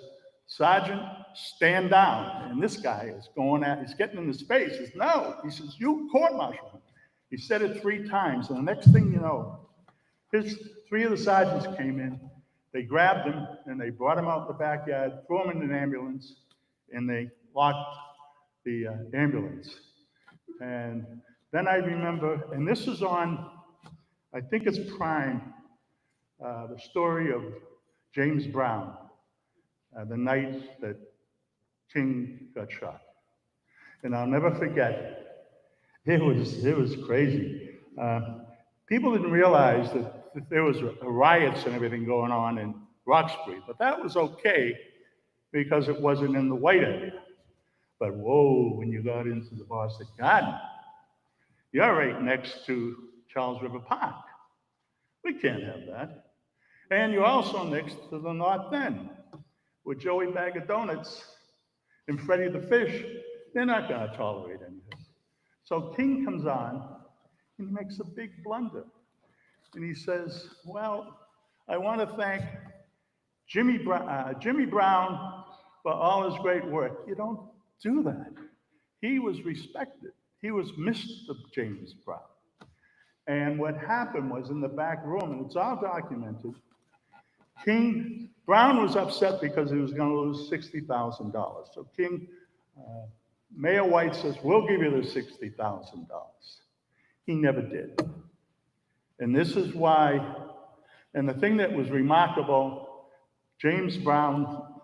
Sergeant, stand down. And this guy is he's getting in his face. He says, no. He says, you court-martial him. He said it 3 times. And the next thing you know, 3 of the sergeants came in. They grabbed him and they brought him out the backyard, threw him in an ambulance, and they locked the ambulance. And then I remember, and this is on, I think it's Prime, the story of James Brown, the night that King got shot. And I'll never forget, it was crazy. People didn't realize that there was riots and everything going on in Roxbury, but that was okay because it wasn't in the white area. But whoa, when you got into the Boston Garden, you're right next to Charles River Park. We can't have that. And you're also next to the North End with Joey Bag of Donuts and Freddie the Fish. They're not going to tolerate anything. So King comes on and he makes a big blunder. And he says, well, I want to thank Jimmy Brown for all his great work. You don't do that. He was respected. He was Mr. James Brown. And what happened was in the back room, and it's all documented, Brown was upset because he was going to lose $60,000. So Mayor White says, we'll give you the $60,000. He never did. And this is why, and the thing that was remarkable, James Brown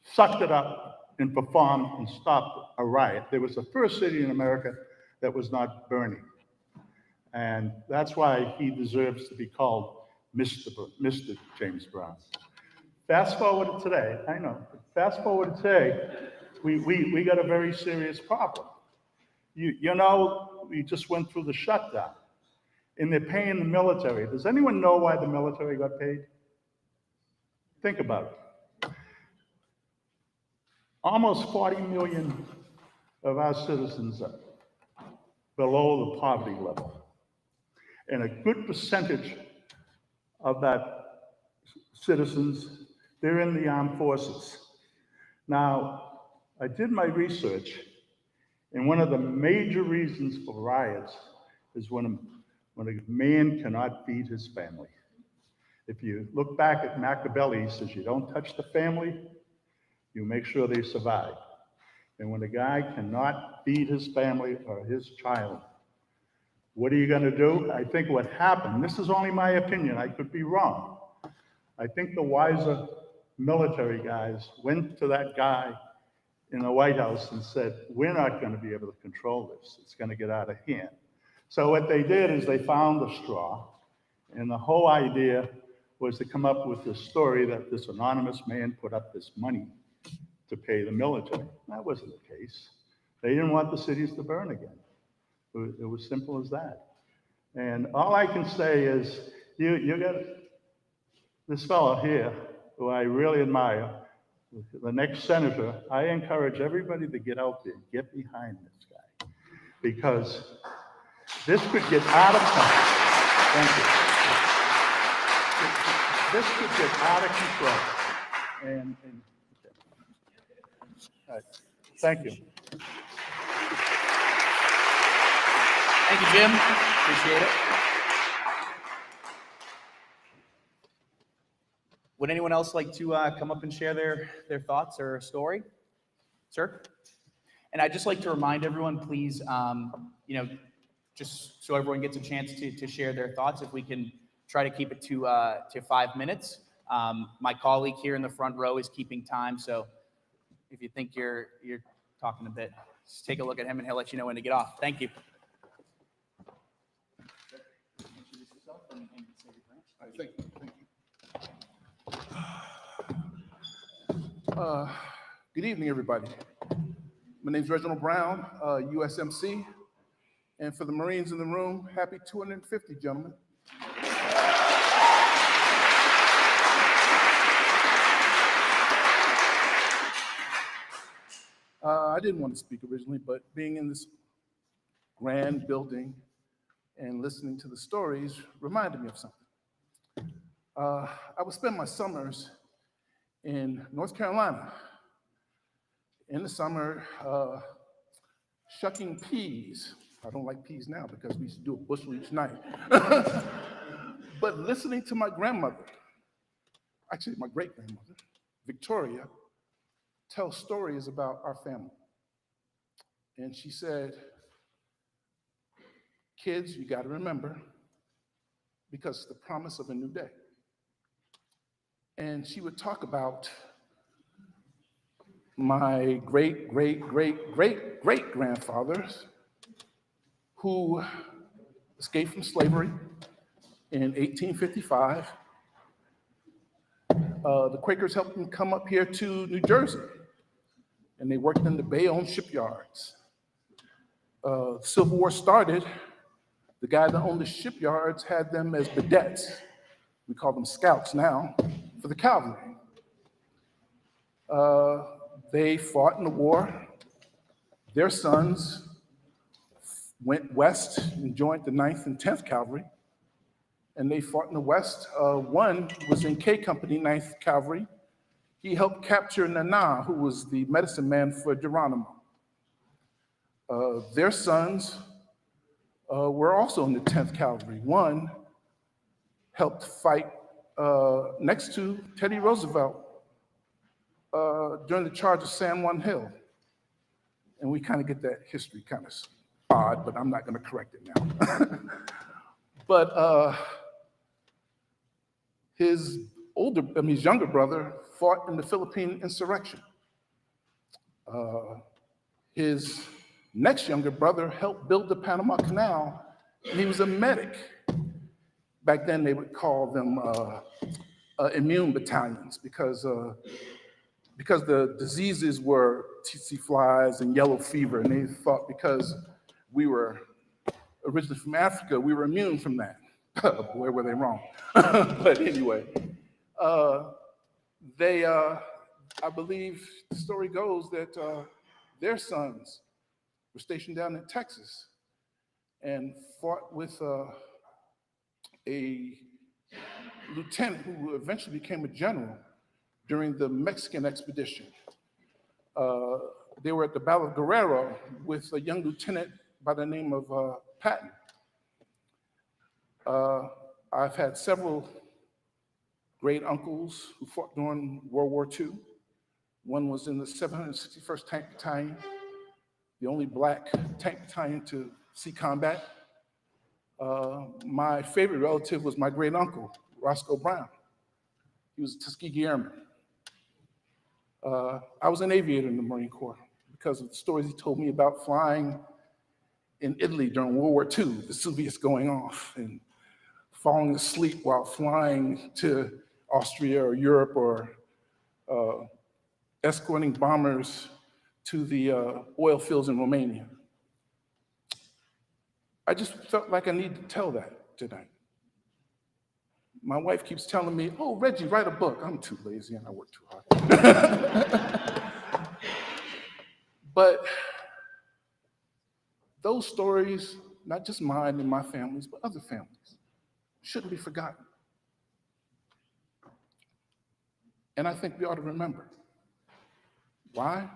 sucked it up and performed and stopped a riot. There was the first city in America that was not burning. And that's why he deserves to be called Mr. James Brown. Fast forward to today, I know, fast forward to today, we got a very serious problem. You know, we just went through the shutdown. And they're paying the military. Does anyone know why the military got paid? Think about it. Almost 40 million of our citizens are below the poverty level. And a good percentage of that citizens, they're in the armed forces. Now, I did my research, and one of the major reasons for riots is when a man cannot feed his family. If you look back at Machiavelli, he says, you don't touch the family, you make sure they survive. And when a guy cannot feed his family or his child, what are you going to do? I think what happened, this is only my opinion, I could be wrong. I think the wiser military guys went to that guy in the White House and said, we're not going to be able to control this. It's going to get out of hand. So what they did is they found the straw, and the whole idea was to come up with this story that this anonymous man put up this money to pay the military. That wasn't the case. They didn't want the cities to burn again. It was simple as that. And all I can say is, you got this fellow here, who I really admire, the next senator. I encourage everybody to get out there, get behind this guy, because this could get out of control. Thank you. This could get out of control. And okay. All right. Thank you. Thank you, Jim. Appreciate it. Would anyone else like to come up and share their thoughts or story? Sir? And I'd just like to remind everyone, please, just so everyone gets a chance to share their thoughts, if we can try to keep it to 5 minutes. My colleague here in the front row is keeping time, so if you think you're talking a bit, just take a look at him and he'll let you know when to get off. Thank you. Thank you. Good evening, everybody. My name is Reginald Brown, USMC, and for the Marines in the room, happy 250, gentlemen. I didn't want to speak originally, but being in this grand building and listening to the stories reminded me of something. I would spend my summers in North Carolina in the summer, shucking peas. I don't like peas now because we used to do a bushel each night. But listening to my grandmother, actually my great-grandmother, Victoria, tell stories about our family. And she said, kids, you got to remember, because it's the promise of a new day. And she would talk about my great-great-great-great-great-grandfathers who escaped from slavery in 1855. The Quakers helped them come up here to New Jersey, and they worked in the Bayonne shipyards. The Civil War started. The guy that owned the shipyards had them as vedettes. We call them scouts now, for the cavalry. They fought in the war. Their sons went west and joined the 9th and 10th Cavalry, and they fought in the west. One was in K Company, 9th Cavalry. He helped capture Nana, who was the medicine man for Geronimo. Their sons were also in the 10th Cavalry. One helped fight next to Teddy Roosevelt during the charge of San Juan Hill. And we kind of get that history kind of odd, but I'm not going to correct it now. But his younger brother fought in the Philippine insurrection. His next younger brother helped build the Panama Canal, and he was a medic. Back then, they would call them immune battalions because the diseases were tsetse flies and yellow fever, and they thought because we were originally from Africa, we were immune from that. Boy, were they wrong. But anyway, I believe the story goes that their sons were stationed down in Texas and fought with a lieutenant who eventually became a general during the Mexican expedition. They were at the Battle of Guerrero with a young lieutenant by the name of Patton. I've had several great uncles who fought during World War II. One was in the 761st Tank Battalion, the only black tank battalion to see combat. My favorite relative was my great uncle, Roscoe Brown. He was a Tuskegee Airman. I was an aviator in the Marine Corps because of the stories he told me about flying in Italy during World War II, Vesuvius going off, and falling asleep while flying to Austria or Europe, or escorting bombers to the oil fields in Romania. I just felt like I needed to tell that tonight. My wife keeps telling me, oh, Reggie, write a book. I'm too lazy and I work too hard. But those stories, not just mine and my family's, but other families, shouldn't be forgotten. And I think we ought to remember. Why?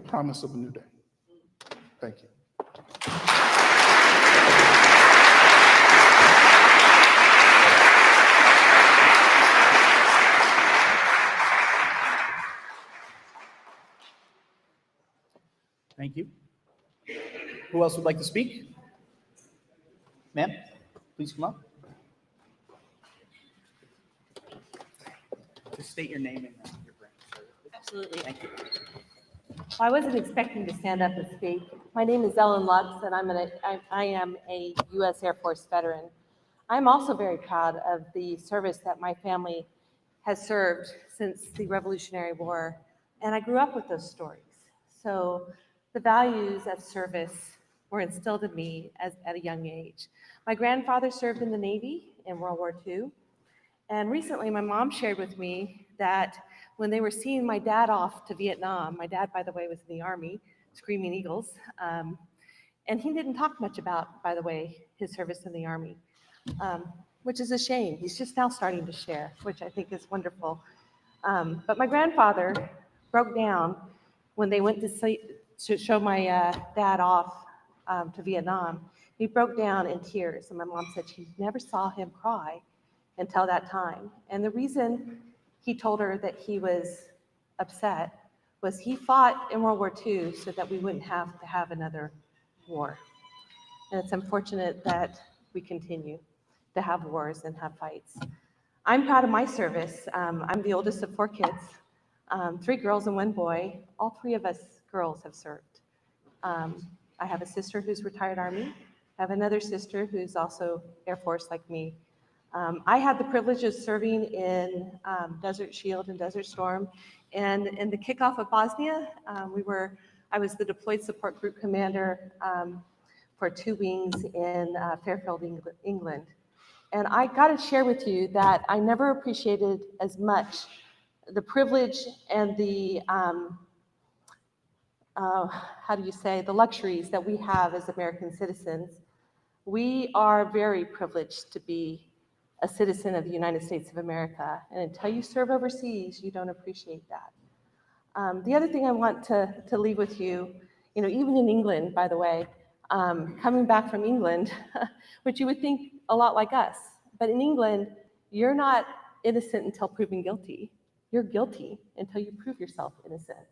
Promise of a new day. Thank you. Thank you. Who else would like to speak? Ma'am, please come up. Just state your name and your brand. Absolutely. Thank you. I wasn't expecting to stand up and speak. My name is Ellen Lutz, and I am a U.S. Air Force veteran. I'm also very proud of the service that my family has served since the Revolutionary War, and I grew up with those stories. So the values of service were instilled in me at a young age. My grandfather served in the Navy in World War II, and recently my mom shared with me that when they were seeing my dad off to Vietnam, my dad, by the way, was in the Army, Screaming Eagles, and he didn't talk much about, by the way, his service in the Army, which is a shame. He's just now starting to share, which I think is wonderful. But my grandfather broke down when they went to show my dad off to Vietnam. He broke down in tears, and my mom said she never saw him cry until that time. And the reason he told her that he was upset was he fought in World War II so that we wouldn't have to have another war. And it's unfortunate that we continue to have wars and have fights. I'm proud of my service. I'm the oldest of 4 kids, 3 girls and 1 boy. All 3 of us girls have served. I have a sister who's retired Army. I have another sister who's also Air Force like me. I had the privilege of serving in Desert Shield and Desert Storm. And in the kickoff of Bosnia, I was the deployed support group commander for 2 wings in Fairfield, England. And I got to share with you that I never appreciated as much the privilege and the, the luxuries that we have as American citizens. We are very privileged to be a citizen of the United States of America. And until you serve overseas, you don't appreciate that. The other thing I want to leave with you, even in England, by the way, coming back from England, which you would think a lot like us, but in England, you're not innocent until proven guilty. You're guilty until you prove yourself innocent.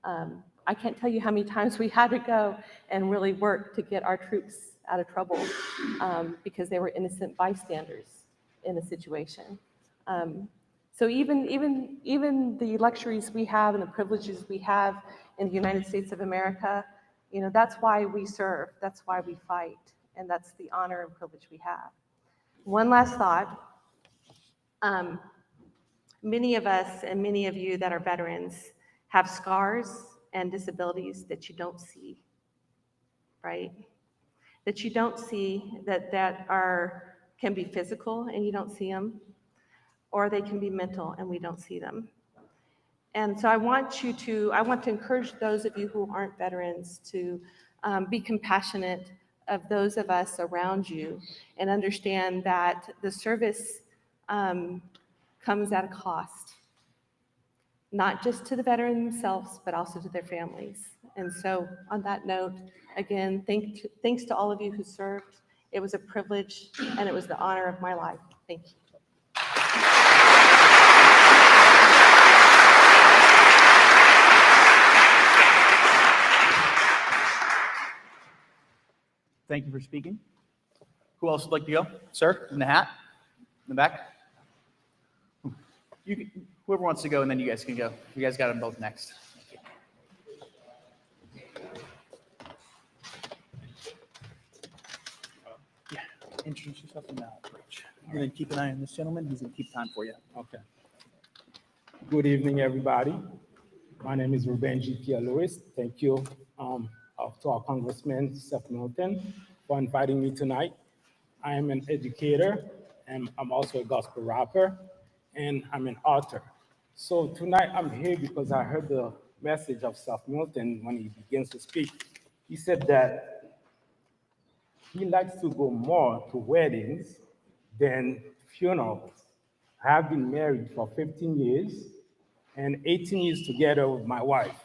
I can't tell you how many times we had to go and really work to get our troops out of trouble because they were innocent bystanders in a situation. So even the luxuries we have and the privileges we have in the United States of America, that's why we serve, that's why we fight, and that's the honor and privilege we have. One last thought. Many of us and many of you that are veterans have scars and disabilities that you don't see, right? That you don't see, that can be physical and you don't see them, or they can be mental and we don't see them. And so I want to encourage those of you who aren't veterans to be compassionate of those of us around you and understand that the service comes at a cost, not just to the veteran themselves, but also to their families. And so on that note, again, thanks to all of you who served. It was a privilege and it was the honor of my life. Thank you. Thank you for speaking. Who else would like to go? Sir, in the hat, in the back. Whoever wants to go, and then you guys can go. You guys got them both next. Yeah, introduce yourself and now approach. You're going to keep an eye on this gentleman. He's going to keep time for you. Okay. Good evening, everybody. My name is Ruben G. Lewis. Thank you to our Congressman Seth Milton for inviting me tonight. I am an educator, and I'm also a gospel rapper, and I'm an author. So tonight I'm here because I heard the message of Seth Milton when he begins to speak. He said that he likes to go more to weddings than funerals. I have been married for 15 years and 18 years together with my wife.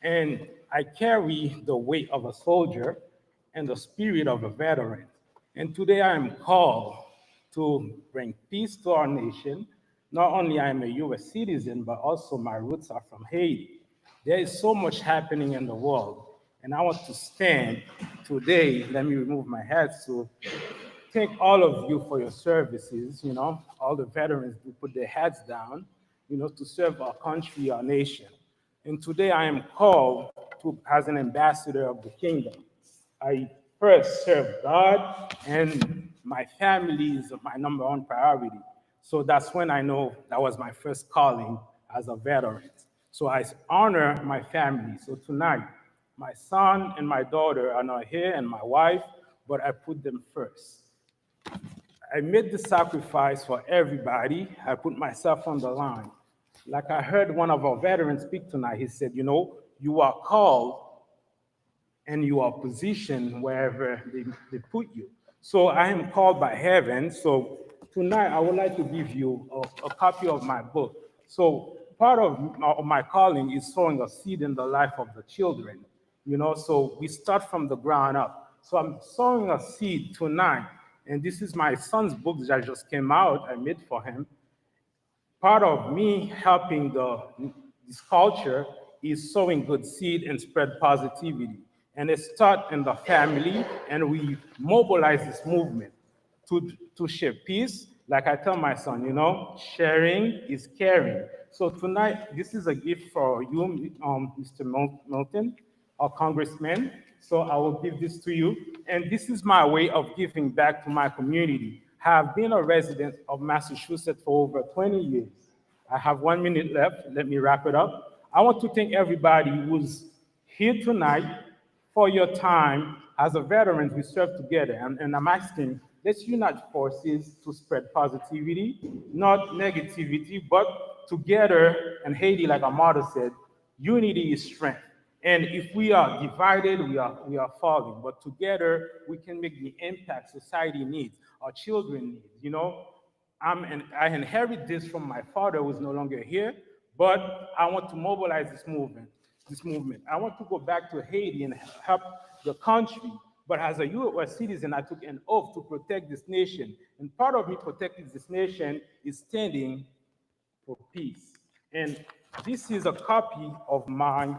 And I carry the weight of a soldier and the spirit of a veteran. And today I am called to bring peace to our nation. Not only I am a US citizen, but also my roots are from Haiti. There is so much happening in the world. And I want to stand today, let me remove my hat, to thank all of you for your services, all the veterans who put their heads down, to serve our country, our nation. And today I am called as an ambassador of the kingdom. I first serve God, and my family is my number one priority. So that's when I know that was my first calling as a veteran. So I honor my family. So tonight, my son and my daughter are not here, and my wife, but I put them first. I made the sacrifice for everybody. I put myself on the line. Like I heard one of our veterans speak tonight, he said, you are called and you are positioned wherever they put you. So I am called by heaven. So tonight I would like to give you a copy of my book. So part of my calling is sowing a seed in the life of the children, so we start from the ground up. So I'm sowing a seed tonight, and this is my son's book that just came out, I made for him. Part of me helping this culture is sowing good seed and spread positivity. And it starts in the family, and we mobilize this movement to share peace. Like I tell my son, sharing is caring. So tonight, this is a gift for you, Mr. Milton, our congressman. So I will give this to you. And this is my way of giving back to my community. I have been a resident of Massachusetts for over 20 years. I have 1 minute left. Let me wrap it up. I want to thank everybody who's here tonight for your time. As a veteran, we serve together. And I'm asking, let's unite forces to spread positivity, not negativity, but together. And Haiti, like our motto said, unity is strength. And if we are divided, we are falling. But together, we can make the impact society needs, our children need. I inherit this from my father, who's no longer here, but I want to mobilize this movement. I want to go back to Haiti and help the country. But as a U.S. citizen, I took an oath to protect this nation. And part of me protecting this nation is standing for peace. And this is a copy of my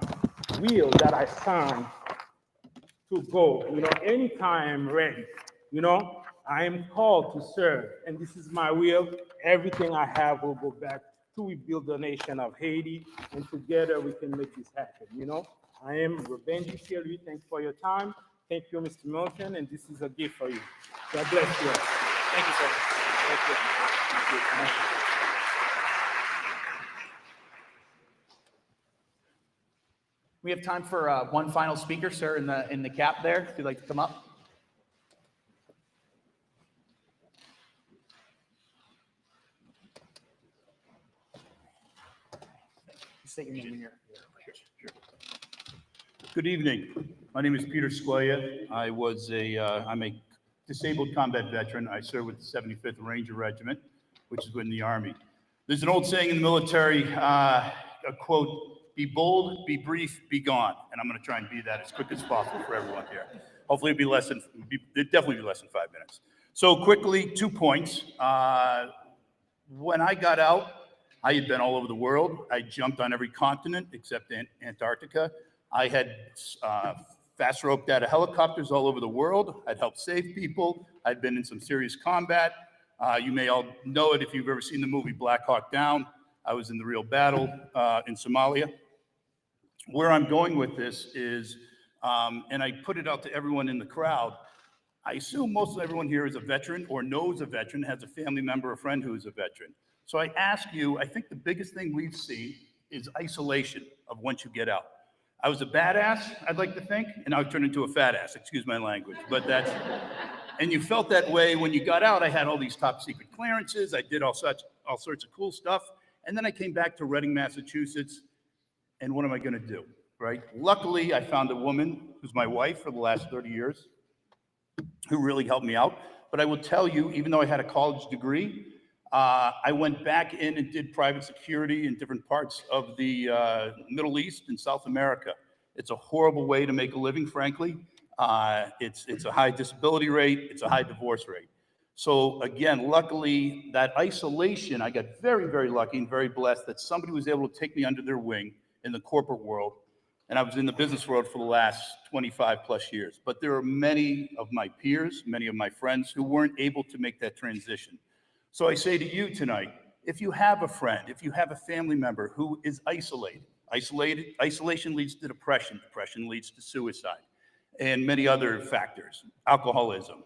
will that I signed to go, anytime I'm ready. I am called to serve, and this is my will. Everything I have will go back to rebuild the nation of Haiti, and together we can make this happen. I am Rubenji Thierry. Thanks for your time. Thank you, Mr. Milton, and this is a gift for you. God bless you. Thank you, sir. Thank you. Thank you. Thank you. We have time for one final speaker, sir, in the cap there, if you'd like to come up. State your name here. Good evening. My name is Peter Squaya. I'm a disabled combat veteran. I serve with the 75th Ranger Regiment, which is within the Army. There's an old saying in the military, a quote, "Be bold, be brief, be gone." And I'm going to try and be that as quick as possible for everyone here. Hopefully it'll definitely be less than 5 minutes. So quickly, 2 points. When I got out, I had been all over the world. I jumped on every continent except Antarctica. I had fast roped out of helicopters all over the world. I'd helped save people. I'd been in some serious combat. You may all know it if you've ever seen the movie Black Hawk Down. I was in the real battle in Somalia. Where I'm going with this is, and I put it out to everyone in the crowd, I assume most of everyone here is a veteran or knows a veteran, has a family member or friend who is a veteran. So I ask you, I think the biggest thing we've seen is isolation of once you get out. I was a badass, I'd like to think, and I turned into a fat ass, excuse my language, but that's, and you felt that way when you got out. I had all these top secret clearances, I did all sorts of cool stuff, and then I came back to Reading, Massachusetts, and what am I gonna do, right? Luckily, I found a woman who's my wife for the last 30 years, who really helped me out. But I will tell you, even though I had a college degree, I went back in and did private security in different parts of the Middle East and South America. It's a horrible way to make a living, frankly. It's a high disability rate. It's a high divorce rate. So again, luckily, that isolation, I got very, very lucky and very blessed that somebody was able to take me under their wing in the corporate world. And I was in the business world for the last 25 plus years. But there are many of my peers, many of my friends who weren't able to make that transition. So I say to you tonight, if you have a friend, if you have a family member who is isolated, isolation leads to depression, depression leads to suicide, and many other factors, alcoholism,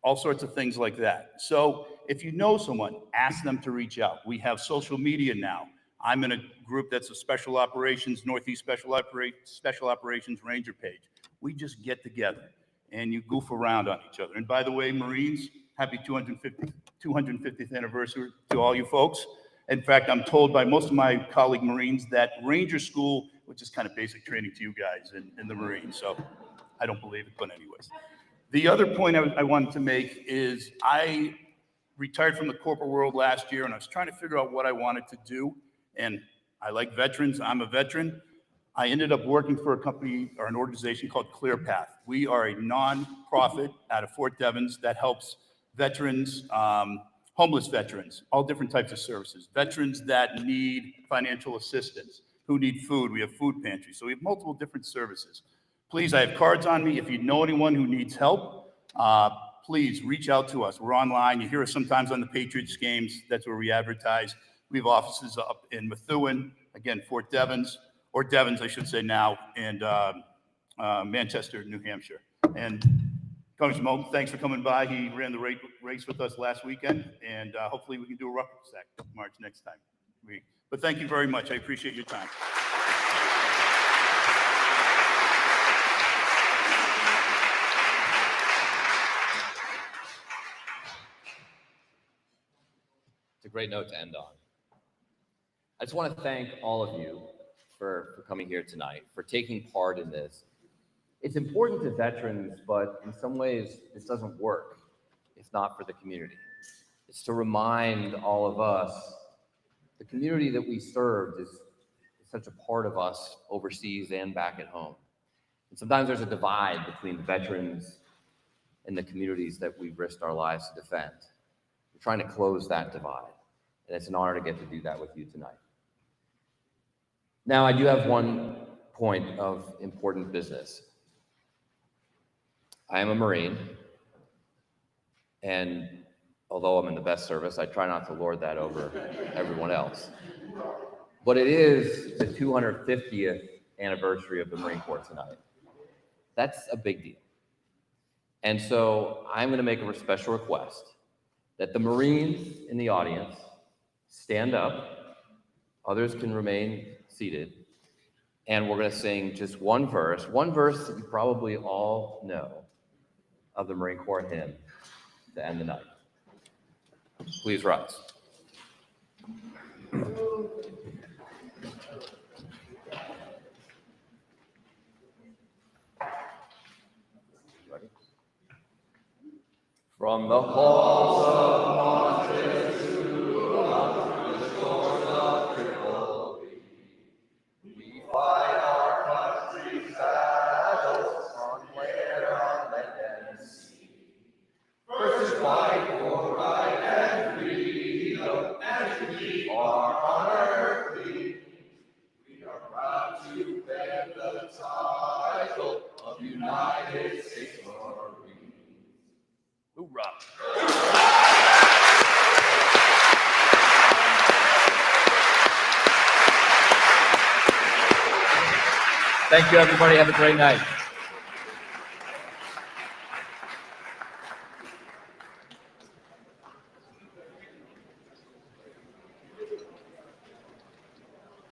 all sorts of things like that. So if you know someone, ask them to reach out. We have social media now. I'm in a group that's a special operations, Northeast Special Operations Ranger page. We just get together and you goof around on each other. And by the way, Marines, happy 250th anniversary to all you folks. In fact, I'm told by most of my colleague Marines that Ranger School, which is kind of basic training to you guys in the Marines, so I don't believe it, but anyways. The other point I wanted to make is I retired from the corporate world last year and I was trying to figure out what I wanted to do. And I like veterans. I'm a veteran. I ended up working for a company or an organization called ClearPath. We are a nonprofit out of Fort Devens that helps veterans, homeless veterans, all different types of services, veterans that need financial assistance, who need food. We have food pantries. So we have multiple different services. Please, I have cards on me. If you know anyone who needs help, please reach out to us. We're online. You hear us sometimes on the Patriots games. That's where we advertise. We have offices up in Methuen, again, Fort Devens, or Devens, I should say now, and Manchester, New Hampshire. And Congressman Moulton, thanks for coming by. He ran the race with us last weekend, and hopefully we can do a rucksack march next time. But thank you very much. I appreciate your time. It's a great note to end on. I just want to thank all of you for coming here tonight, for taking part in this. It's important to veterans, but in some ways, this doesn't work if not for the community. It's to remind all of us, the community that we served is such a part of us overseas and back at home. And sometimes there's a divide between the veterans and the communities that we've risked our lives to defend. We're trying to close that divide, and it's an honor to get to do that with you tonight. Now, I do have one point of important business. I am a Marine, and although I'm in the best service, I try not to lord that over everyone else. But it is the 250th anniversary of the Marine Corps tonight. That's a big deal. And so I'm going to make a special request that the Marines in the audience stand up, others can remain seated, and we're going to sing just one verse that you probably all know of the Marine Corps hymn to end the night. Please rise. Ready? From the halls of Montezuma to the shores of Tripoli, we fight our country's battles on land, on land and sea. First to fight for right and freedom, and to keep our honor clean. We are proud to bear the title of United States Marines. Hoorah! Thank you, everybody. Have a great night.